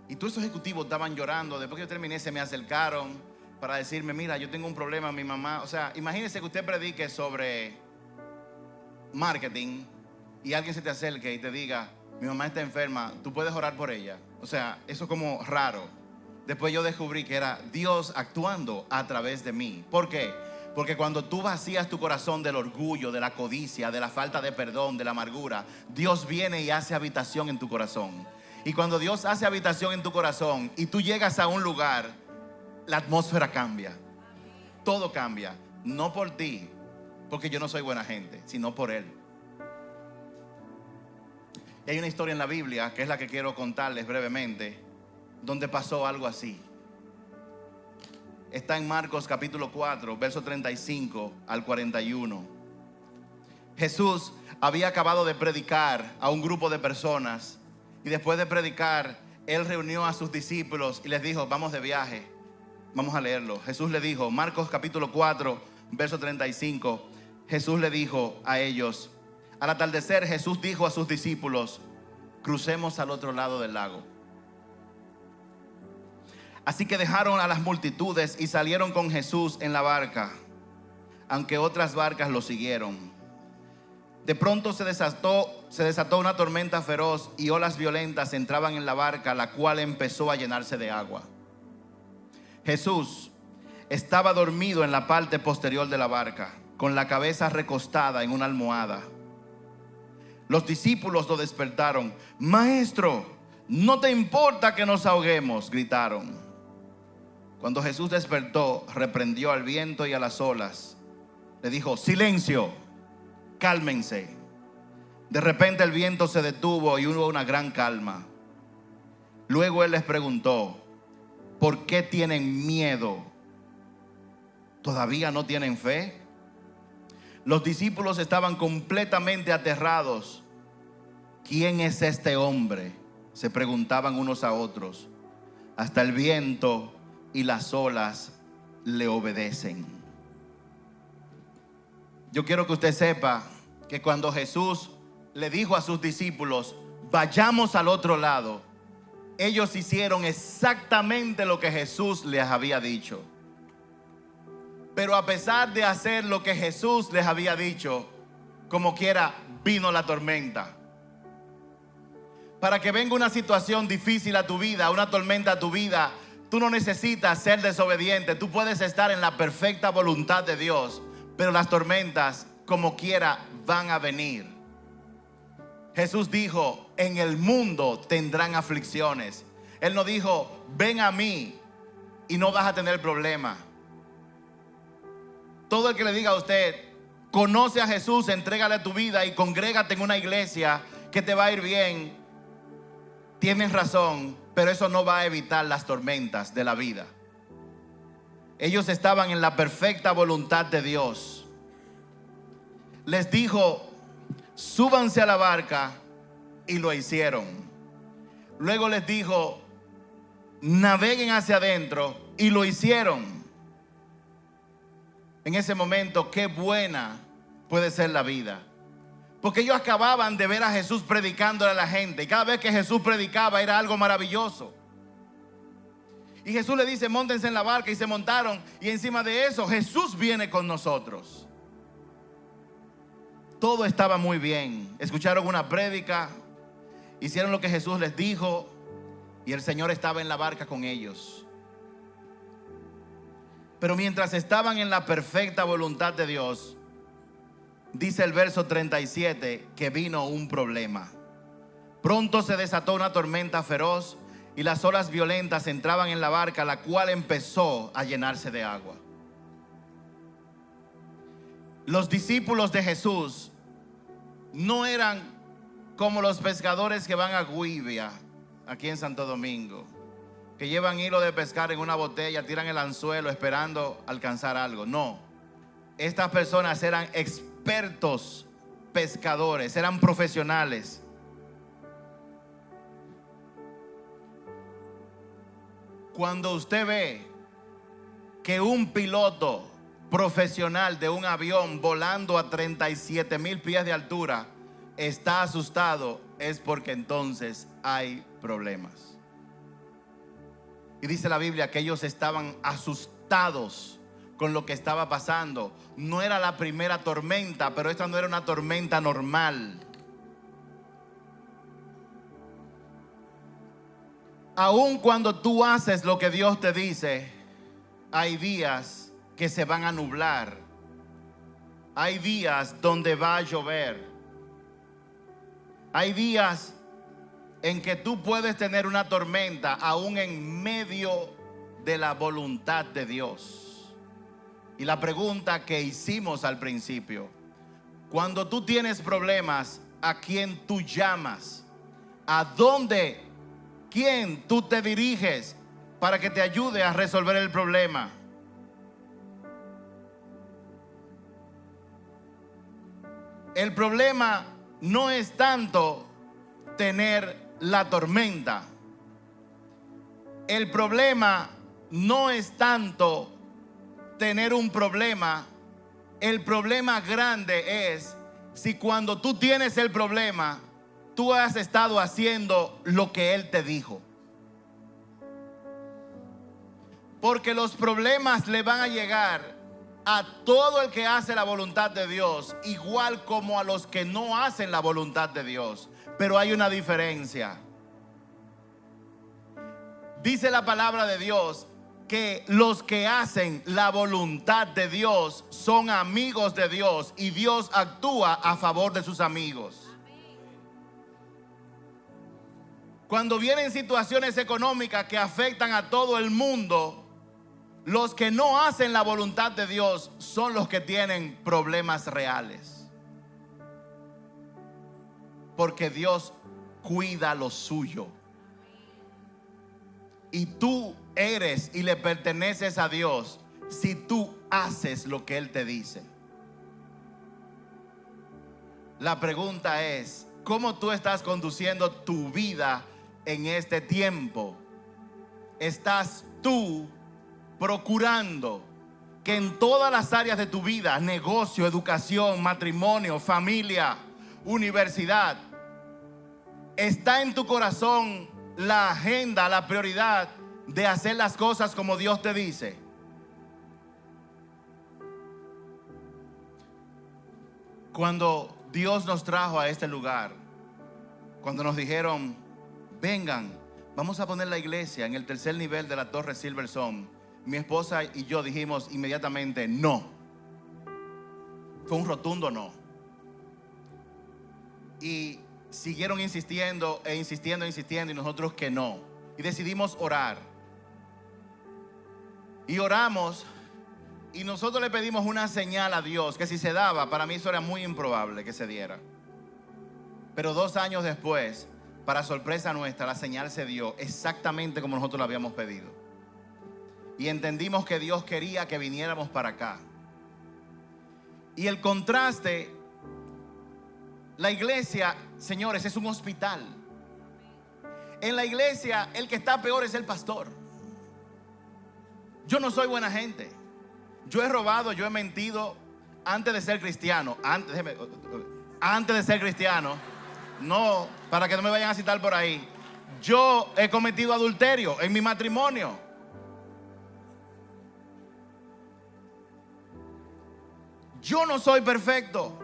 Y todos esos ejecutivos estaban llorando. Después que yo terminé, se me acercaron para decirme, mira, yo tengo un problema, mi mamá. O sea, imagínese que usted predique sobre marketing y alguien se te acerque y te diga, mi mamá está enferma, tú puedes orar por ella. O sea, eso es como raro. Después yo descubrí que era Dios actuando a través de mí. ¿Por qué? Porque cuando tú vacías tu corazón del orgullo, de la codicia, de la falta de perdón, de la amargura, Dios viene y hace habitación en tu corazón. Y cuando Dios hace habitación en tu corazón y tú llegas a un lugar, la atmósfera cambia. Todo cambia. No por ti, porque yo no soy buena gente, sino por Él. Y hay una historia en la Biblia, que es la que quiero contarles brevemente, donde pasó algo así. Está en Marcos capítulo 4, verso 35 al 41. Jesús había acabado de predicar a un grupo de personas y después de predicar, Él reunió a sus discípulos y les dijo, vamos de viaje. Vamos a leerlo. Jesús le dijo, Marcos capítulo 4, verso 35. Jesús le dijo a ellos, al atardecer Jesús dijo a sus discípulos, crucemos al otro lado del lago. Así que dejaron a las multitudes y salieron con Jesús en la barca, aunque otras barcas lo siguieron. De pronto se desató una tormenta feroz y olas violentas entraban en la barca, la cual empezó a llenarse de agua. Jesús estaba dormido en la parte posterior de la barca, con la cabeza recostada en una almohada. Los discípulos lo despertaron. Maestro, ¿no te importa que nos ahoguemos?, gritaron. Cuando Jesús despertó, reprendió al viento y a las olas. Le dijo, silencio, cálmense. De repente el viento se detuvo y hubo una gran calma. Luego Él les preguntó, ¿por qué tienen miedo? ¿Todavía no tienen fe? Los discípulos estaban completamente aterrados. ¿Quién es este hombre?, se preguntaban unos a otros. Hasta el viento y las olas le obedecen. Yo quiero que usted sepa que cuando Jesús le dijo a sus discípulos, vayamos al otro lado, ellos hicieron exactamente lo que Jesús les había dicho. Pero a pesar de hacer lo que Jesús les había dicho, como quiera, vino la tormenta. Para que venga una situación difícil a tu vida, una tormenta a tu vida, Tú no necesitas ser desobediente. Tú puedes estar en la perfecta voluntad de Dios, pero las tormentas, como quiera, van a venir. Jesús dijo, en el mundo tendrán aflicciones. Él no dijo, ven a mí y no vas a tener problema. Todo el que le diga a usted, conoce a Jesús, entrégale tu vida y congrégate en una iglesia que te va a ir bien, tienen razón, pero eso no va a evitar las tormentas de la vida. Ellos estaban en la perfecta voluntad de Dios. Les dijo, súbanse a la barca, y lo hicieron. Luego les dijo, naveguen hacia adentro, y lo hicieron. En ese momento, qué buena puede ser la vida. Porque ellos acababan de ver a Jesús predicándole a la gente. Y cada vez que Jesús predicaba era algo maravilloso. Y Jesús le dice, móntense en la barca, y se montaron. Y encima de eso, Jesús viene con nosotros. Todo estaba muy bien. Escucharon una prédica, hicieron lo que Jesús les dijo, y el Señor estaba en la barca con ellos. Pero mientras estaban en la perfecta voluntad de Dios, dice el verso 37 que vino un problema. Pronto se desató una tormenta feroz y las olas violentas entraban en la barca, la cual empezó a llenarse de agua. Los discípulos de Jesús no eran como los pescadores que van a Guivia, aquí en Santo Domingo, que llevan hilo de pescar en una botella, tiran el anzuelo esperando alcanzar algo. No, estas personas eran expertos pescadores, eran profesionales. Cuando usted ve que un piloto profesional de un avión volando a 37,000 pies de altura está asustado, es porque entonces hay problemas. Y dice la Biblia que ellos estaban asustados con lo que estaba pasando. No era la primera tormenta, pero esta no era una tormenta normal. Aun cuando tú haces lo que Dios te dice, hay días que se van a nublar. Hay días donde va a llover. Hay días en que tú puedes tener una tormenta aún en medio de la voluntad de Dios. Y la pregunta que hicimos al principio, cuando tú tienes problemas, ¿a quién tú llamas? ¿A dónde? ¿Quién tú te diriges para que te ayude a resolver el problema? El problema no es tanto tener la tormenta. El problema no es tanto tener un problema. El problema grande es si cuando tú tienes el problema, tú has estado haciendo lo que Él te dijo. Porque los problemas le van a llegar a todo el que hace la voluntad de Dios, igual como a los que no hacen la voluntad de Dios. Pero hay una diferencia. Dice la palabra de Dios que los que hacen la voluntad de Dios son amigos de Dios, y Dios actúa a favor de sus amigos. Cuando vienen situaciones económicas que afectan a todo el mundo, los que no hacen la voluntad de Dios son los que tienen problemas reales. Porque Dios cuida lo suyo. Y tú eres y le perteneces a Dios si tú haces lo que Él te dice. La pregunta es, ¿cómo tú estás conduciendo tu vida en este tiempo? ¿Estás tú procurando que en todas las áreas de tu vida, negocio, educación, matrimonio, familia, universidad, está en tu corazón la agenda, la prioridad de hacer las cosas como Dios te dice? Cuando Dios nos trajo a este lugar, cuando nos dijeron, vengan, vamos a poner la iglesia en el tercer nivel de la Torre Silverstone. Mi esposa y yo dijimos inmediatamente no. Fue un rotundo no. Y siguieron insistiendo e insistiendo y nosotros que no. Y decidimos orar. Y oramos y nosotros le pedimos una señal a Dios que si se daba, para mí eso era muy improbable que se diera. Pero 2 años después, para sorpresa nuestra, la señal se dio exactamente como nosotros la habíamos pedido. Y entendimos que Dios quería que viniéramos para acá. Y el contraste, la iglesia, señores, es un hospital. En la iglesia el que está peor es el pastor. Yo no soy buena gente. Yo he robado, yo he mentido antes de ser cristiano. Antes de ser cristiano. No, para que no me vayan a citar por ahí. Yo he cometido adulterio en mi matrimonio. Yo no soy perfecto.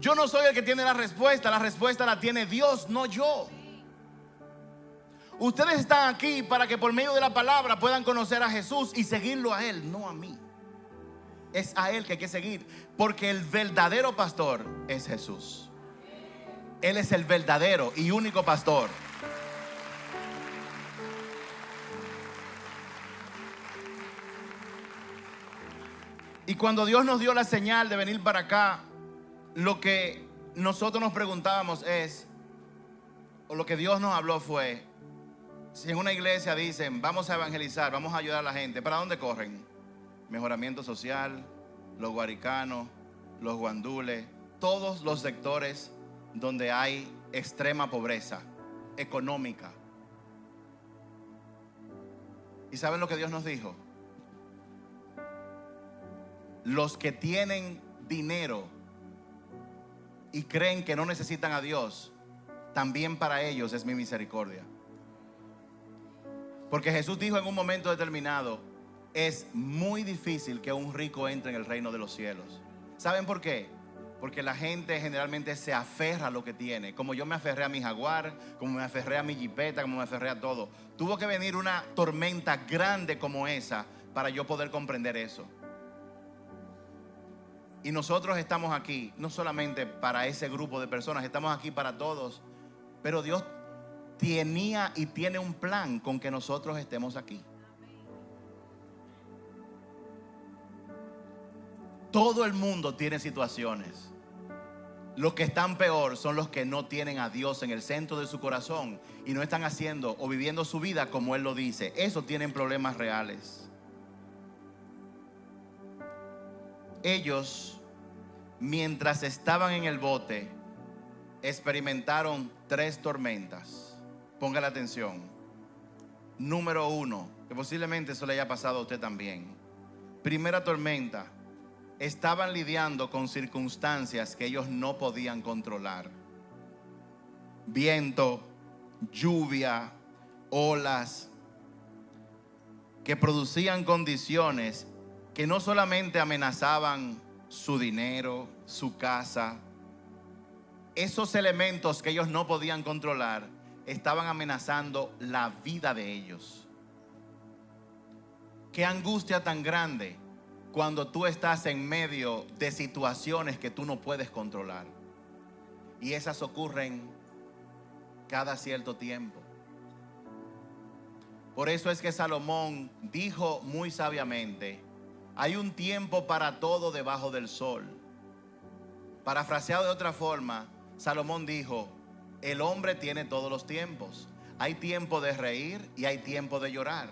Yo no soy el que tiene la respuesta la tiene Dios, no yo. Ustedes están aquí para que por medio de la palabra puedan conocer a Jesús y seguirlo a Él, no a mí. Es a Él que hay que seguir, porque el verdadero pastor es Jesús. Él es el verdadero y único pastor. Y cuando Dios nos dio la señal de venir para acá, lo que nosotros nos preguntábamos es, o lo que Dios nos habló fue, si en una iglesia dicen, vamos a evangelizar, vamos a ayudar a la gente, ¿para dónde corren? Mejoramiento social, los guaricanos, los guandules, todos los sectores donde hay extrema pobreza económica. ¿Y saben lo que Dios nos dijo? Los que tienen dinero y creen que no necesitan a Dios, también para ellos es mi misericordia. Porque Jesús dijo en un momento determinado, es muy difícil que un rico entre en el reino de los cielos. ¿Saben por qué? Porque la gente generalmente se aferra a lo que tiene. Como yo me aferré a mi Jaguar, como me aferré a mi Jeepeta, como me aferré a todo. Tuvo que venir una tormenta grande como esa para yo poder comprender eso. Y nosotros estamos aquí, no solamente para ese grupo de personas, estamos aquí para todos. Pero Dios tenía y tiene un plan con que nosotros estemos aquí. Todo el mundo tiene situaciones. Los que están peor son los que no tienen a Dios en el centro de su corazón y no están haciendo o viviendo su vida como Él lo dice. Esos tienen problemas reales. Ellos, mientras estaban en el bote, experimentaron 3 tormentas. Póngale atención. Número 1, que posiblemente eso le haya pasado a usted también. Primera tormenta. Estaban lidiando con circunstancias que ellos no podían controlar. Viento, lluvia, olas, que producían condiciones que no solamente amenazaban su dinero, su casa. Esos elementos que ellos no podían controlar estaban amenazando la vida de ellos. Qué angustia tan grande cuando tú estás en medio de situaciones que tú no puedes controlar. Y esas ocurren cada cierto tiempo. Por eso es que Salomón dijo muy sabiamente, hay un tiempo para todo debajo del sol. Parafraseado de otra forma, Salomón dijo, el hombre tiene todos los tiempos. Hay tiempo de reír y hay tiempo de llorar.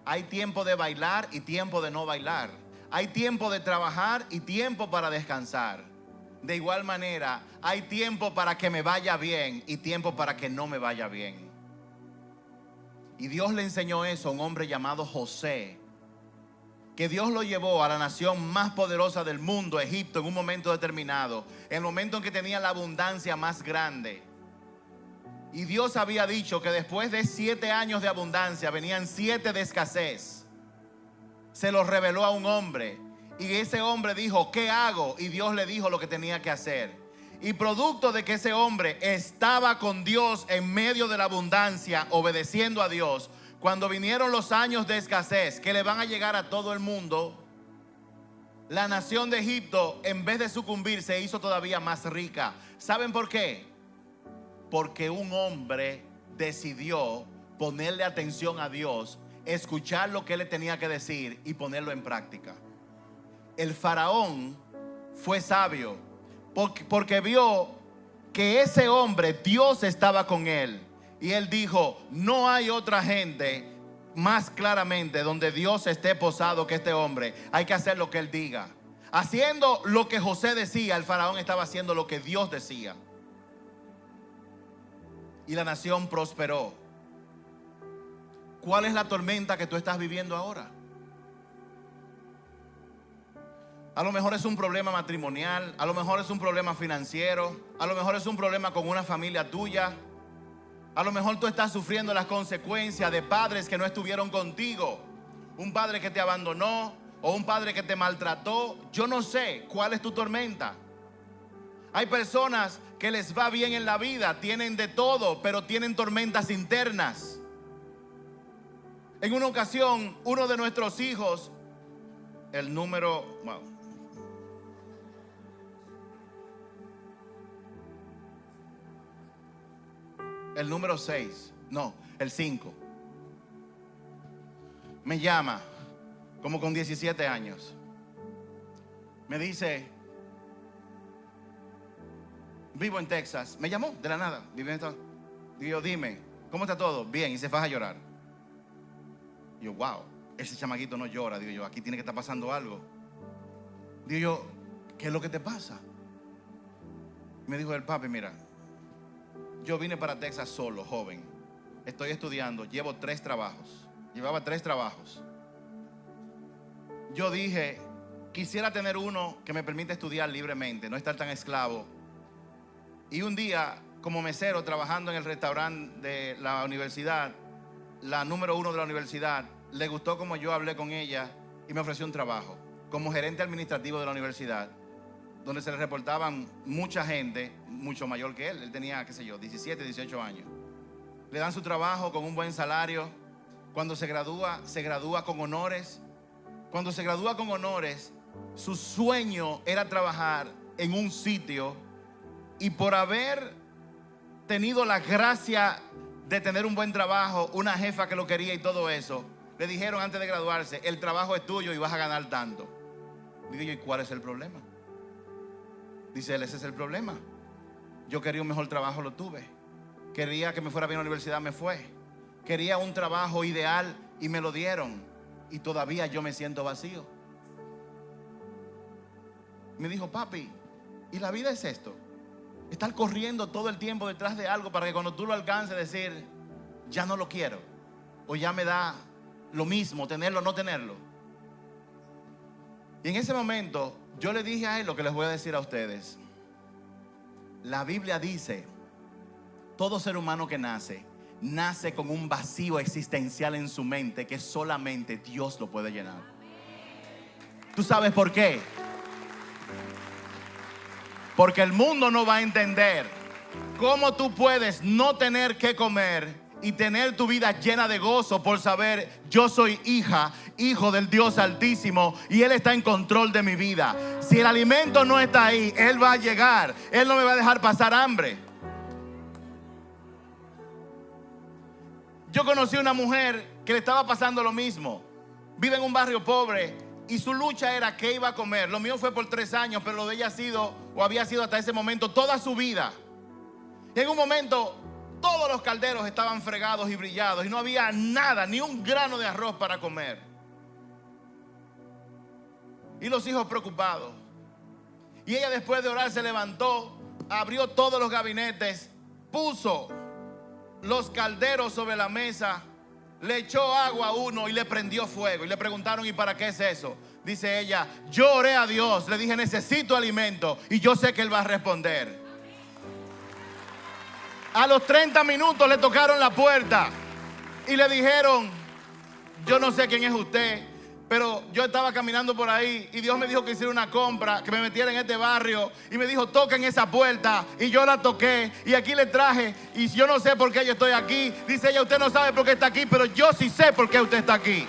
Hay tiempo de bailar y tiempo de no bailar. Hay tiempo de trabajar y tiempo para descansar. De igual manera, hay tiempo para que me vaya bien y tiempo para que no me vaya bien. Y Dios le enseñó eso a un hombre llamado José, que Dios lo llevó a la nación más poderosa del mundo, Egipto, en un momento determinado, en el momento en que tenía la abundancia más grande. Y Dios había dicho que después de 7 años de abundancia venían 7 de escasez. Se lo reveló a un hombre y ese hombre dijo, ¿qué hago? Y Dios le dijo lo que tenía que hacer. Y producto de que ese hombre estaba con Dios en medio de la abundancia, obedeciendo a Dios, cuando vinieron los años de escasez que le van a llegar a todo el mundo, la nación de Egipto, en vez de sucumbir, se hizo todavía más rica. ¿Saben por qué? Porque un hombre decidió ponerle atención a Dios, escuchar lo que él le tenía que decir y ponerlo en práctica. El faraón fue sabio porque vio que ese hombre, Dios estaba con él. Y él dijo: no hay otra gente más claramente donde Dios esté posado que este hombre. Hay que hacer lo que él diga. Haciendo lo que José decía, el faraón estaba haciendo lo que Dios decía. Y la nación prosperó. ¿Cuál es la tormenta que tú estás viviendo ahora? A lo mejor es un problema matrimonial, a lo mejor es un problema financiero, a lo mejor es un problema con una familia tuya. A lo mejor tú estás sufriendo las consecuencias de padres que no estuvieron contigo. Un padre que te abandonó o un padre que te maltrató. Yo no sé cuál es tu tormenta. Hay personas que les va bien en la vida, tienen de todo, pero tienen tormentas internas. En una ocasión, uno de nuestros hijos, el número 6, no, el 5, me llama como con 17 años. Me dice: vivo en Texas. Me llamó de la nada. Digo yo: dime, ¿cómo está todo? Bien. Y se faja a llorar. Yo: wow, ese chamaquito no llora. Digo yo: aquí tiene que estar pasando algo. Digo yo: ¿qué es lo que te pasa? Me dijo el: papi, mira, yo vine para Texas solo, joven. Estoy estudiando, llevo 3 trabajos. Llevaba 3 trabajos. Yo dije: quisiera tener uno que me permita estudiar libremente, no estar tan esclavo. Y un día, como mesero, trabajando en el restaurante de la universidad, la número 1 de la universidad, le gustó como yo hablé con ella y me ofreció un trabajo como gerente administrativo de la universidad, donde se le reportaban mucha gente mucho mayor que él. Él tenía, 17, 18 años. Le dan su trabajo con un buen salario. Cuando se gradúa con honores. Cuando se gradúa con honores, su sueño era trabajar en un sitio, y por haber tenido la gracia de tener un buen trabajo, una jefa que lo quería y todo eso, le dijeron antes de graduarse: el trabajo es tuyo y vas a ganar tanto. Digo yo: ¿y cuál es el problema? Dice él: ese es el problema. Yo quería un mejor trabajo, lo tuve. Quería que me fuera bien a la universidad, me fue. Quería un trabajo ideal y me lo dieron. Y todavía yo me siento vacío. Me dijo: papi, ¿y la vida es esto? Estar corriendo todo el tiempo detrás de algo para que cuando tú lo alcances decir: ya no lo quiero, o ya me da lo mismo tenerlo o no tenerlo. Y en ese momento yo le dije a él lo que les voy a decir a ustedes. La Biblia dice: todo ser humano que nace con un vacío existencial en su mente que solamente Dios lo puede llenar. ¿Tú sabes por qué? Porque el mundo no va a entender cómo tú puedes no tener que comer y tener tu vida llena de gozo por saber: yo soy hijo del Dios Altísimo, y Él está en control de mi vida. Si el alimento no está ahí, Él va a llegar. Él no me va a dejar pasar hambre. Yo conocí una mujer que le estaba pasando lo mismo. Vive en un barrio pobre y su lucha era qué iba a comer. Lo mío fue por 3 años, pero lo de ella había sido hasta ese momento toda su vida. Y en un momento todos los calderos estaban fregados y brillados y no había nada, ni un grano de arroz para comer. Y los hijos preocupados. Y ella, después de orar, se levantó, abrió todos los gabinetes, puso los calderos sobre la mesa, le echó agua a uno y le prendió fuego. Y le preguntaron: ¿y para qué es eso? Dice ella: yo oré a Dios, le dije: necesito alimento, y yo sé que Él va a responder. A los 30 minutos le tocaron la puerta y le dijeron: yo no sé quién es usted, Pero yo estaba caminando por ahí y Dios me dijo que hiciera una compra, que me metiera en este barrio. Y me dijo, toquen esa puerta. Y yo la toqué y aquí le traje. Y yo no sé por qué yo estoy aquí. Dice ella, usted no sabe por qué está aquí, pero yo sí sé por qué usted está aquí.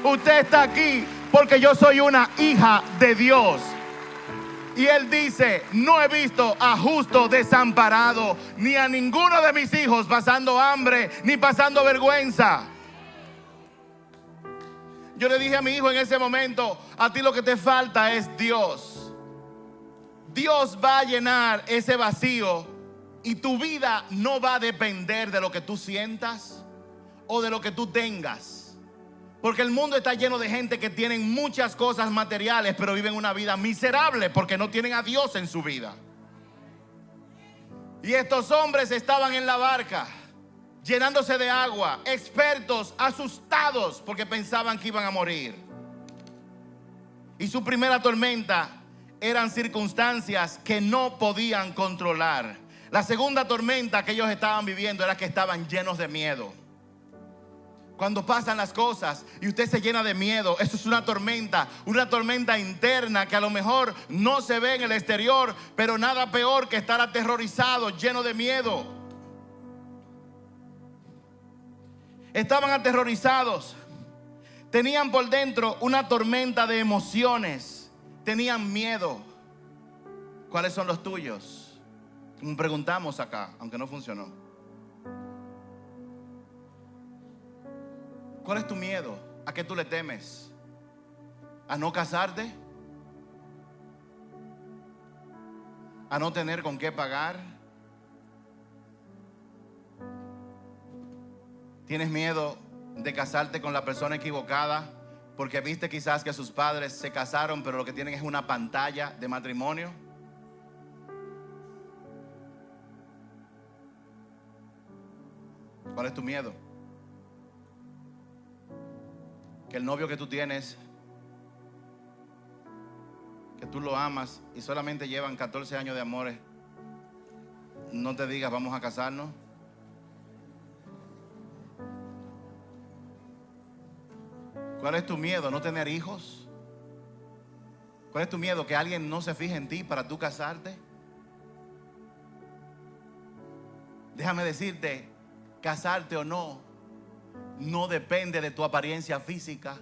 Usted está aquí porque yo soy una hija de Dios. Y él dice, no he visto a justo desamparado, ni a ninguno de mis hijos pasando hambre, ni pasando vergüenza. Yo le dije a mi hijo en ese momento, a ti lo que te falta es Dios. Dios va a llenar ese vacío y tu vida no va a depender de lo que tú sientas o de lo que tú tengas. Porque el mundo está lleno de gente que tienen muchas cosas materiales, pero viven una vida miserable porque no tienen a Dios en su vida. Y estos hombres estaban en la barca, llenándose de agua, expertos, asustados porque pensaban que iban a morir. Y su primera tormenta eran circunstancias que no podían controlar. La segunda tormenta que ellos estaban viviendo era que estaban llenos de miedo. Cuando pasan las cosas y usted se llena de miedo, eso es una tormenta interna que a lo mejor no se ve en el exterior, pero nada peor que estar aterrorizado, lleno de miedo. Estaban aterrorizados, tenían por dentro una tormenta de emociones, tenían miedo. ¿Cuáles son los tuyos? Como preguntamos acá, aunque no funcionó. ¿Cuál es tu miedo? ¿A qué tú le temes? ¿A no casarte? ¿A no tener con qué pagar? ¿Tienes miedo de casarte con la persona equivocada porque viste quizás que sus padres se casaron pero lo que tienen es una pantalla de matrimonio? ¿Cuál es tu miedo? Que el novio que tú tienes, que tú lo amas y solamente llevan 14 años de amores, no te digas vamos a casarnos. ¿Cuál es tu miedo? ¿No tener hijos? ¿Cuál es tu miedo? ¿Que alguien no se fije en ti para tú casarte? Déjame decirte, casarte o no depende de tu apariencia física.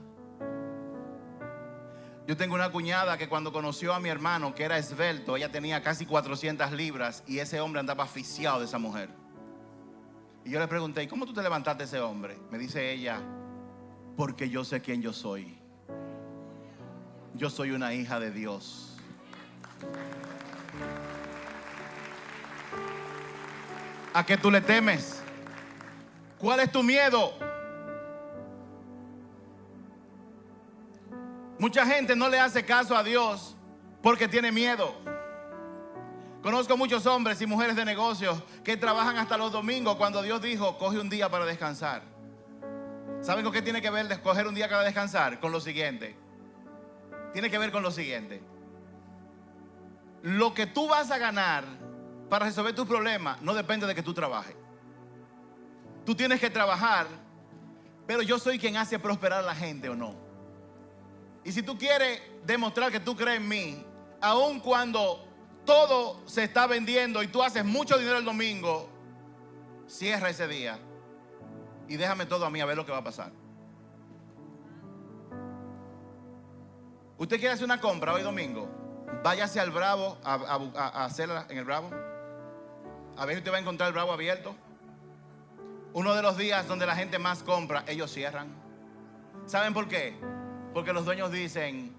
Yo tengo una cuñada que cuando conoció a mi hermano, que era esbelto, ella tenía casi 400 libras y ese hombre andaba asfixiado de esa mujer. Y yo le pregunté, ¿y cómo tú te levantaste de ese hombre? Me dice ella, porque yo sé quién yo soy. Yo soy una hija de Dios. ¿A qué tú le temes? ¿Cuál es tu miedo? Mucha gente no le hace caso a Dios porque tiene miedo. Conozco muchos hombres y mujeres de negocios que trabajan hasta los domingos cuando Dios dijo, coge un día para descansar. ¿Saben con qué tiene que ver de escoger un día para descansar? Con lo siguiente. Tiene que ver con lo siguiente. Lo que tú vas a ganar para resolver tus problemas no depende de que tú trabajes. Tú tienes que trabajar, pero yo soy quien hace prosperar a la gente o no. Y si tú quieres demostrar que tú crees en mí, aun cuando todo se está vendiendo y tú haces mucho dinero el domingo, cierra ese día y déjame todo a mí a ver lo que va a pasar. ¿Usted quiere hacer una compra hoy domingo? Váyase al Bravo a hacerla en el Bravo. A ver si usted va a encontrar el Bravo abierto. Uno de los días donde la gente más compra, ellos cierran. ¿Saben por qué? Porque los dueños dicen,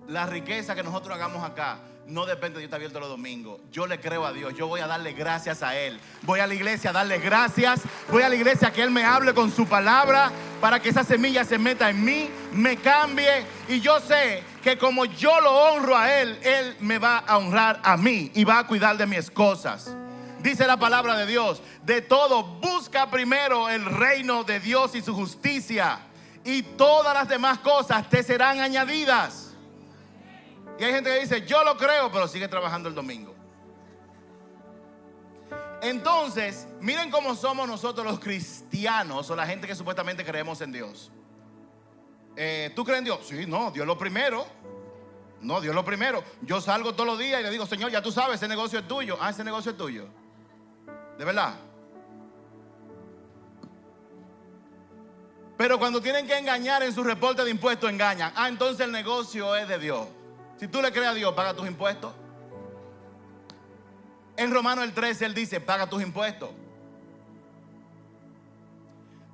la riqueza que nosotros hagamos acá no depende de yo estar abierto los domingos. Yo le creo a Dios, yo voy a darle gracias a Él. Voy a la iglesia a darle gracias. Voy a la iglesia a que Él me hable con su palabra para que esa semilla se meta en mí, me cambie. Y yo sé que como yo lo honro a Él, Él me va a honrar a mí y va a cuidar de mis cosas. Dice la palabra de Dios, de todo busca primero el reino de Dios y su justicia, y todas las demás cosas te serán añadidas. Y hay gente que dice, yo lo creo, pero sigue trabajando el domingo. Entonces, miren cómo somos nosotros los cristianos, o la gente que supuestamente creemos en Dios. ¿tú crees en Dios? Sí, no, Dios lo primero. No, Dios lo primero. Yo salgo todos los días y le digo, Señor, ya tú sabes, ese negocio es tuyo. Ah, ese negocio es tuyo. ¿De verdad? Pero cuando tienen que engañar en su reporte de impuestos, engañan. Ah, entonces el negocio es de Dios. Si tú le crees a Dios, paga tus impuestos. En Romanos el 13 él dice, paga tus impuestos.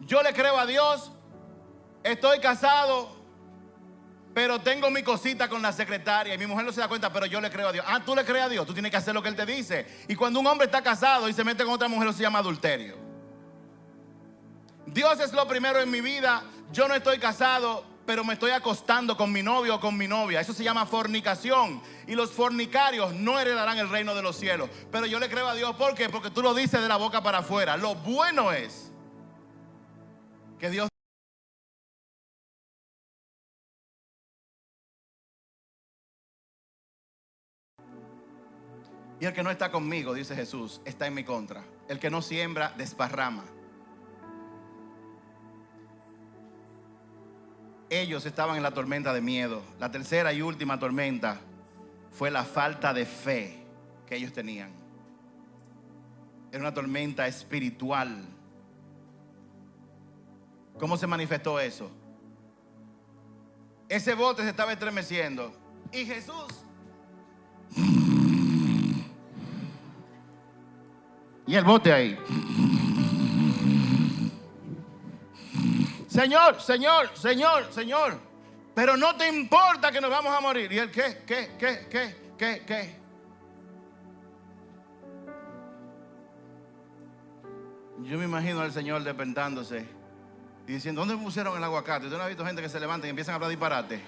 Yo le creo a Dios, estoy casado, pero tengo mi cosita con la secretaria y mi mujer no se da cuenta, pero yo le creo a Dios. Ah, tú le crees a Dios, tú tienes que hacer lo que Él te dice. Y cuando un hombre está casado y se mete con otra mujer, eso se llama adulterio. Dios es lo primero en mi vida. Yo no estoy casado, pero me estoy acostando con mi novio o con mi novia. Eso se llama fornicación. Y los fornicarios no heredarán el reino de los cielos. Pero yo le creo a Dios, ¿por qué? Porque tú lo dices de la boca para afuera. Lo bueno es que Dios... Y el que no está conmigo, dice Jesús, está en mi contra. El que no siembra, desparrama. Ellos estaban en la tormenta de miedo. La tercera y última tormenta fue la falta de fe que ellos tenían. Era una tormenta espiritual. ¿Cómo se manifestó eso? Ese bote se estaba estremeciendo y Jesús... Y el bote ahí. Señor, Señor, Señor, Señor, pero no te importa que nos vamos a morir. ¿Y él qué? ¿Qué? Yo me imagino al Señor despertándose y diciendo, ¿dónde pusieron el aguacate? ¿Usted no ha visto gente que se levanta y empiezan a hablar disparate?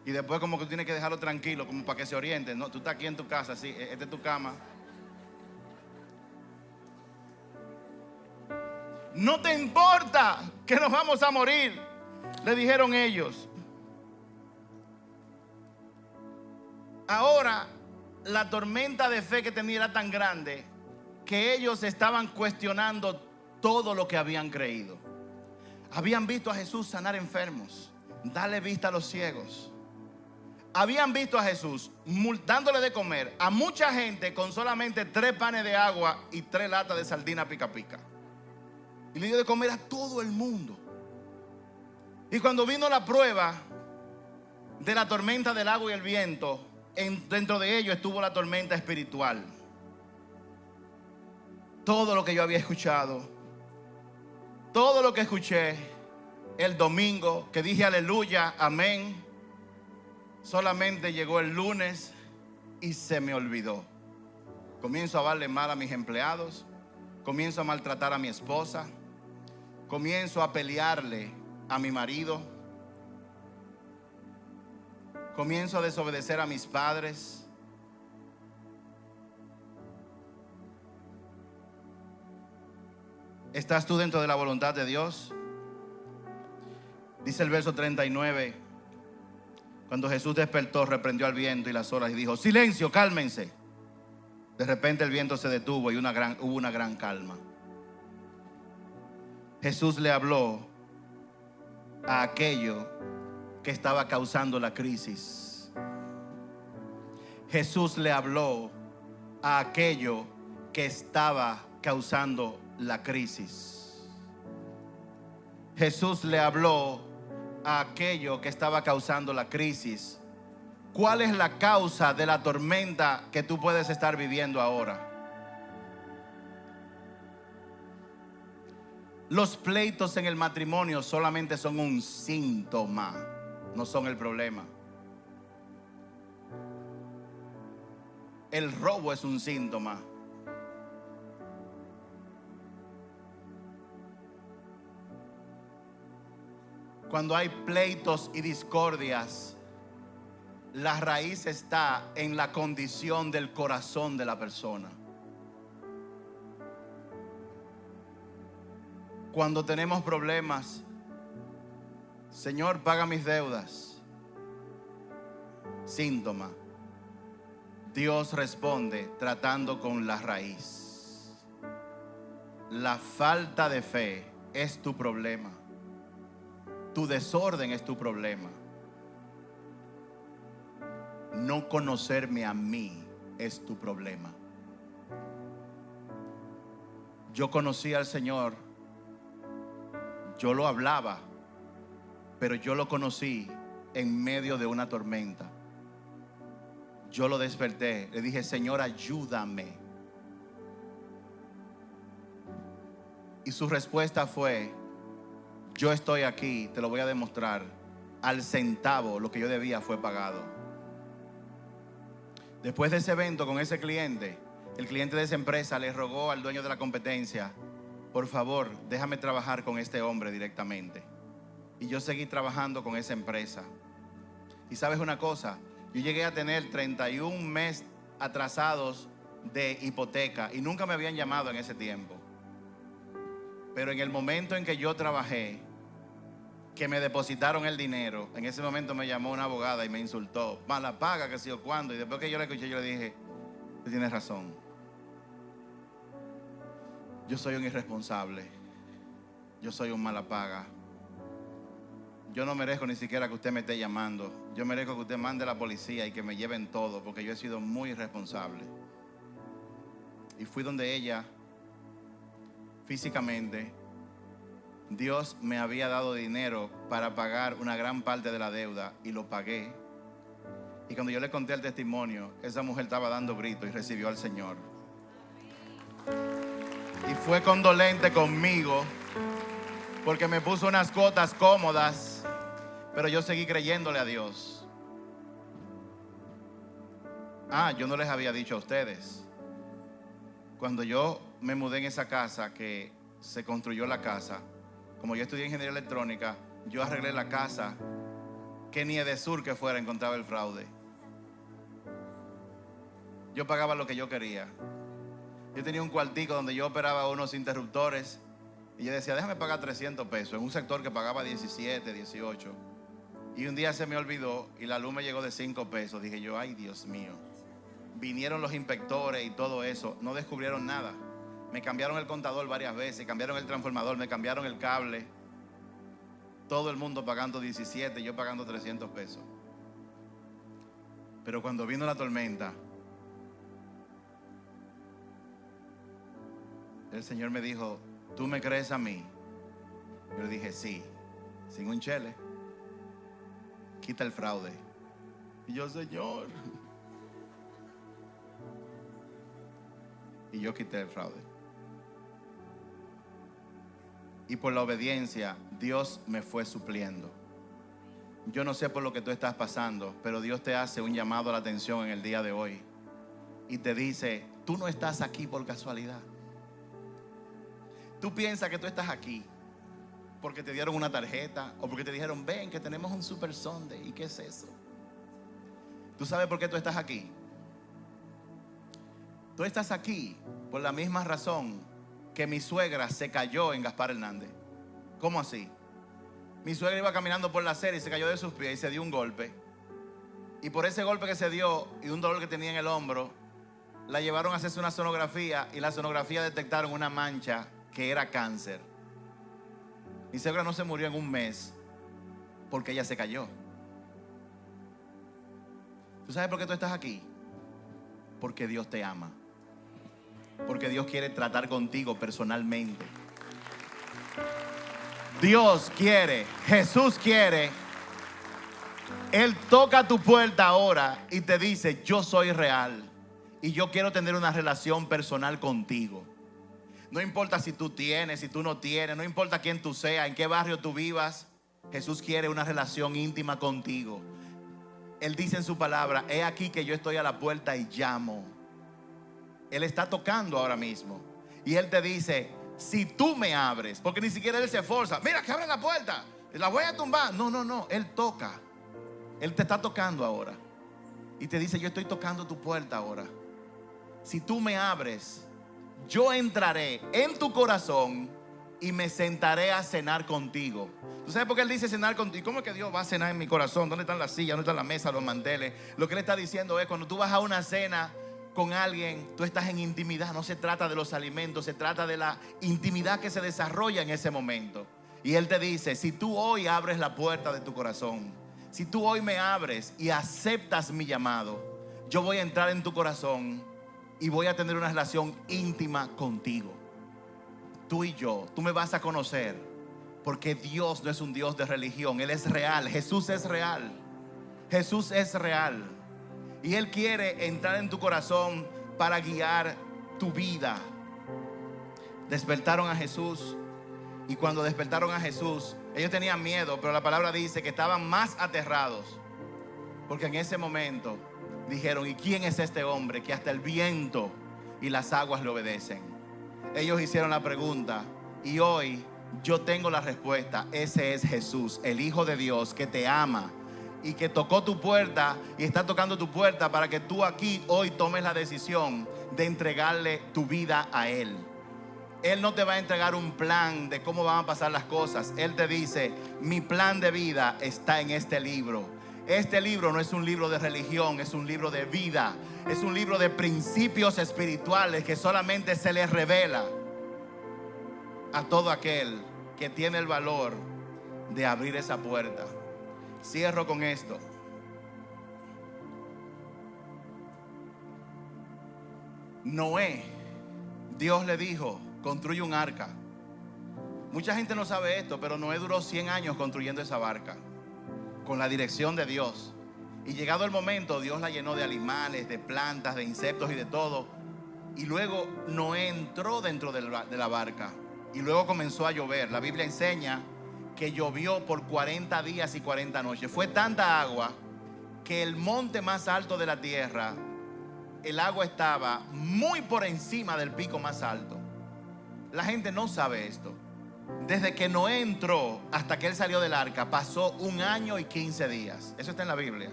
Y después como que tú tienes que dejarlo tranquilo, como para que se oriente. No, tú estás aquí en tu casa, sí, esta es tu cama. No te importa que nos vamos a morir, le dijeron ellos. Ahora, la tormenta de fe que tenía era tan grande que ellos estaban cuestionando todo lo que habían creído. Habían visto a Jesús sanar enfermos, darle vista a los ciegos. Habían visto a Jesús dándole de comer a mucha gente con solamente 3 panes de agua y 3 latas de sardina pica pica. Y le dio de comer a todo el mundo. Y cuando vino la prueba de la tormenta del agua y el viento, dentro de ello estuvo la tormenta espiritual. Todo lo que yo había escuchado, todo lo que escuché el domingo, que dije aleluya, amén, solamente llegó el lunes y se me olvidó. Comienzo a darle mal a mis empleados, comienzo a maltratar a mi esposa, comienzo a pelearle a mi marido, comienzo a desobedecer a mis padres. ¿Estás tú dentro de la voluntad de Dios? Dice el verso 39, cuando Jesús despertó, reprendió al viento y las olas y dijo, silencio, cálmense. De repente el viento se detuvo y hubo una gran calma. Jesús le habló a aquello que estaba causando la crisis. Jesús le habló a aquello que estaba causando la crisis. Jesús le habló a aquello que estaba causando la crisis. ¿Cuál es la causa de la tormenta que tú puedes estar viviendo ahora? Los pleitos en el matrimonio solamente son un síntoma, no son el problema. El robo es un síntoma. Cuando hay pleitos y discordias, la raíz está en la condición del corazón de la persona. Cuando tenemos problemas, Señor, paga mis deudas. Síntoma. Dios responde tratando con la raíz. La falta de fe es tu problema. Tu desorden es tu problema. No conocerme a mí es tu problema. Yo conocí al Señor, yo lo hablaba, pero yo lo conocí en medio de una tormenta. Yo lo desperté, le dije: Señor, ayúdame. Y su respuesta fue: yo estoy aquí, te lo voy a demostrar. Al centavo lo que yo debía fue pagado. Después de ese evento con ese cliente, el cliente de esa empresa le rogó al dueño de la competencia: por favor, déjame trabajar con este hombre directamente. Y yo seguí trabajando con esa empresa. Y sabes una cosa, yo llegué a tener 31 meses atrasados de hipoteca y nunca me habían llamado en ese tiempo. Pero en el momento en que yo trabajé, que me depositaron el dinero, en ese momento me llamó una abogada y me insultó: mala paga, que sé yo cuándo. Y después que yo la escuché, yo le dije: tú tienes razón. Yo soy un irresponsable. Yo soy un mala paga. Yo no merezco ni siquiera que usted me esté llamando. Yo merezco que usted mande a la policía y que me lleven todo, porque yo he sido muy irresponsable. Y fui donde ella físicamente. Dios me había dado dinero para pagar una gran parte de la deuda y lo pagué. Y cuando yo le conté el testimonio, esa mujer estaba dando gritos y recibió al Señor. Y fue condolente conmigo porque me puso unas cuotas cómodas, pero yo seguí creyéndole a Dios. Yo no les había dicho a ustedes. Cuando yo me mudé en esa casa, que se construyó la casa, como yo estudié ingeniería electrónica, yo arreglé la casa que ni Edesur que fuera encontraba el fraude. Yo pagaba lo que yo quería. Yo tenía un cuartico donde yo operaba unos interruptores y yo decía: déjame pagar 300 pesos en un sector que pagaba 17, 18. Y un día se me olvidó y la luz me llegó de 5 pesos. Dije yo: ay, Dios mío. Vinieron los inspectores y todo eso, no descubrieron nada. Me cambiaron el contador varias veces, cambiaron el transformador, me cambiaron el cable. Todo el mundo pagando 17, yo pagando 300 pesos. Pero cuando vino la tormenta, el Señor me dijo: ¿tú me crees a mí? Yo le dije: sí, sin un chele. Quita el fraude. Y yo: Señor. Y yo quité el fraude. Y por la obediencia, Dios me fue supliendo. Yo no sé por lo que tú estás pasando, pero Dios te hace un llamado a la atención en el día de hoy. Y te dice: tú no estás aquí por casualidad. Tú piensas que tú estás aquí porque te dieron una tarjeta o porque te dijeron: ven que tenemos un Super Sunday. ¿Y qué es eso? ¿Tú sabes por qué tú estás aquí? Tú estás aquí por la misma razón que mi suegra se cayó en Gaspar Hernández. ¿Cómo así? Mi suegra iba caminando por la acera y se cayó de sus pies y se dio un golpe. Y por ese golpe que se dio y un dolor que tenía en el hombro, la llevaron a hacerse una sonografía y la sonografía detectaron una mancha que era cáncer. Mi suegra no se murió en un mes porque ella se cayó. ¿Tú sabes por qué tú estás aquí? Porque Dios te ama. Porque Dios quiere tratar contigo personalmente. Dios quiere, Jesús quiere. Él toca tu puerta ahora y te dice: yo soy real y yo quiero tener una relación personal contigo. No importa si tú tienes, si tú no tienes, no importa quién tú seas, en qué barrio tú vivas. Jesús quiere una relación íntima contigo. Él dice en su palabra: he aquí que yo estoy a la puerta y llamo. Él está tocando ahora mismo. Y Él te dice: si tú me abres, porque ni siquiera Él se esfuerza. Mira que abre la puerta, la voy a tumbar. No, Él toca. Él te está tocando ahora. Y te dice: yo estoy tocando tu puerta ahora. Si tú me abres, yo entraré en tu corazón y me sentaré a cenar contigo. ¿Tú sabes por qué Él dice cenar contigo? ¿Cómo es que Dios va a cenar en mi corazón? ¿Dónde están las sillas? ¿Dónde están la mesa, los manteles? Lo que Él está diciendo es: cuando tú vas a una cena con alguien, tú estás en intimidad. No se trata de los alimentos, se trata de la intimidad que se desarrolla en ese momento. Y Él te dice, si tú hoy abres la puerta de tu corazón, si tú hoy me abres y aceptas mi llamado, yo voy a entrar en tu corazón y voy a tener una relación íntima contigo. Tú y yo, tú me vas a conocer, porque Dios no es un Dios de religión, Él es real. Jesús es real. Jesús es real. Y Él quiere entrar en tu corazón para guiar tu vida. Despertaron a Jesús. Y cuando despertaron a Jesús, ellos tenían miedo, pero la palabra dice que estaban más aterrados, porque en ese momento dijeron: ¿y quién es este hombre que hasta el viento y las aguas le obedecen? Ellos hicieron la pregunta, y hoy yo tengo la respuesta. Ese es Jesús, el Hijo de Dios, que te ama y que tocó tu puerta y está tocando tu puerta para que tú aquí hoy tomes la decisión de entregarle tu vida a Él. Él no te va a entregar un plan de cómo van a pasar las cosas. Él te dice: mi plan de vida está en este libro. Este libro no es un libro de religión, es un libro de vida. Es un libro de principios espirituales que solamente se les revela a todo aquel que tiene el valor de abrir esa puerta. Cierro con esto. Noé, Dios le dijo: construye un arca. Mucha gente no sabe esto, pero Noé duró 100 años construyendo esa barca, con la dirección de Dios. Y llegado el momento, Dios la llenó de animales, de plantas, de insectos y de todo. Y luego Noé entró dentro de la barca. Y luego comenzó a llover. La Biblia enseña que llovió por 40 días y 40 noches. Fue tanta agua que el monte más alto de la tierra, el agua estaba muy por encima del pico más alto. La gente no sabe esto. Desde que Noé entró hasta que él salió del arca, pasó 1 año y 15 días. Eso está en la Biblia.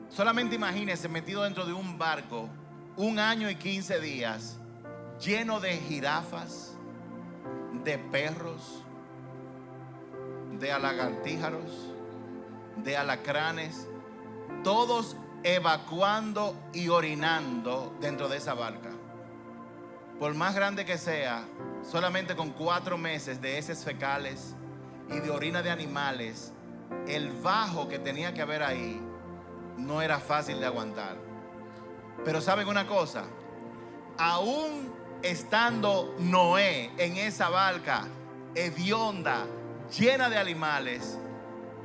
Solamente imagínese metido dentro de un barco 1 año y 15 días, lleno de jirafas, de perros, de lagartíjaros, de alacranes, todos evacuando y orinando dentro de esa barca. Por más grande que sea, solamente con 4 meses de heces fecales y de orina de animales, el bajo que tenía que haber ahí no era fácil de aguantar. Pero ¿saben una cosa? Aún estando Noé en esa barca hedionda, llena de animales,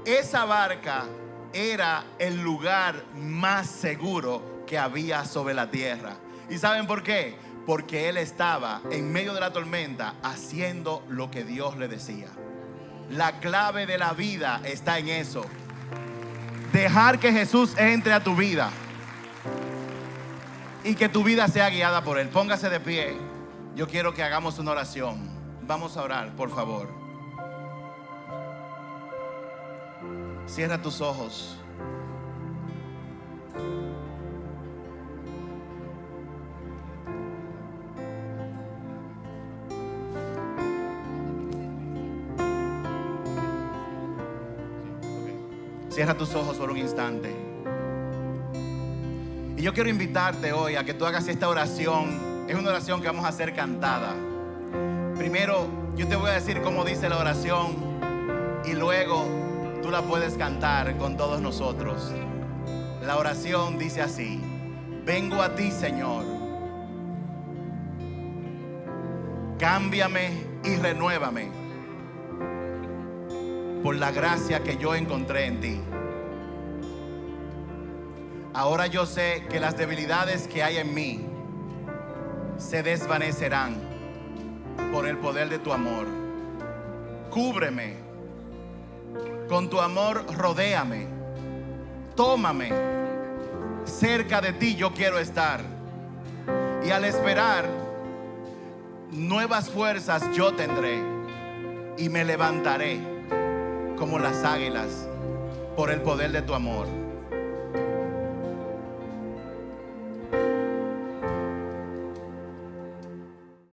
esa barca era el lugar más seguro que había sobre la tierra. ¿Y saben por qué? Porque él estaba en medio de la tormenta haciendo lo que Dios le decía. La clave de la vida está en eso. Dejar que Jesús entre a tu vida y que tu vida sea guiada por Él. Póngase de pie. Yo quiero que hagamos una oración. Vamos a orar, por favor. Cierra tus ojos. Cierra tus ojos por un instante. Y yo quiero invitarte hoy a que tú hagas esta oración. Es una oración que vamos a hacer cantada. Primero, yo te voy a decir cómo dice la oración, y luego tú la puedes cantar con todos nosotros. La oración dice así: vengo a ti, Señor. Cámbiame y renuévame por la gracia que yo encontré en ti. Ahora yo sé que las debilidades que hay en mí se desvanecerán por el poder de tu amor. Cúbreme con tu amor, rodéame, tómame. Cerca de ti yo quiero estar. Y al esperar, nuevas fuerzas yo tendré y me levantaré como las águilas por el poder de tu amor.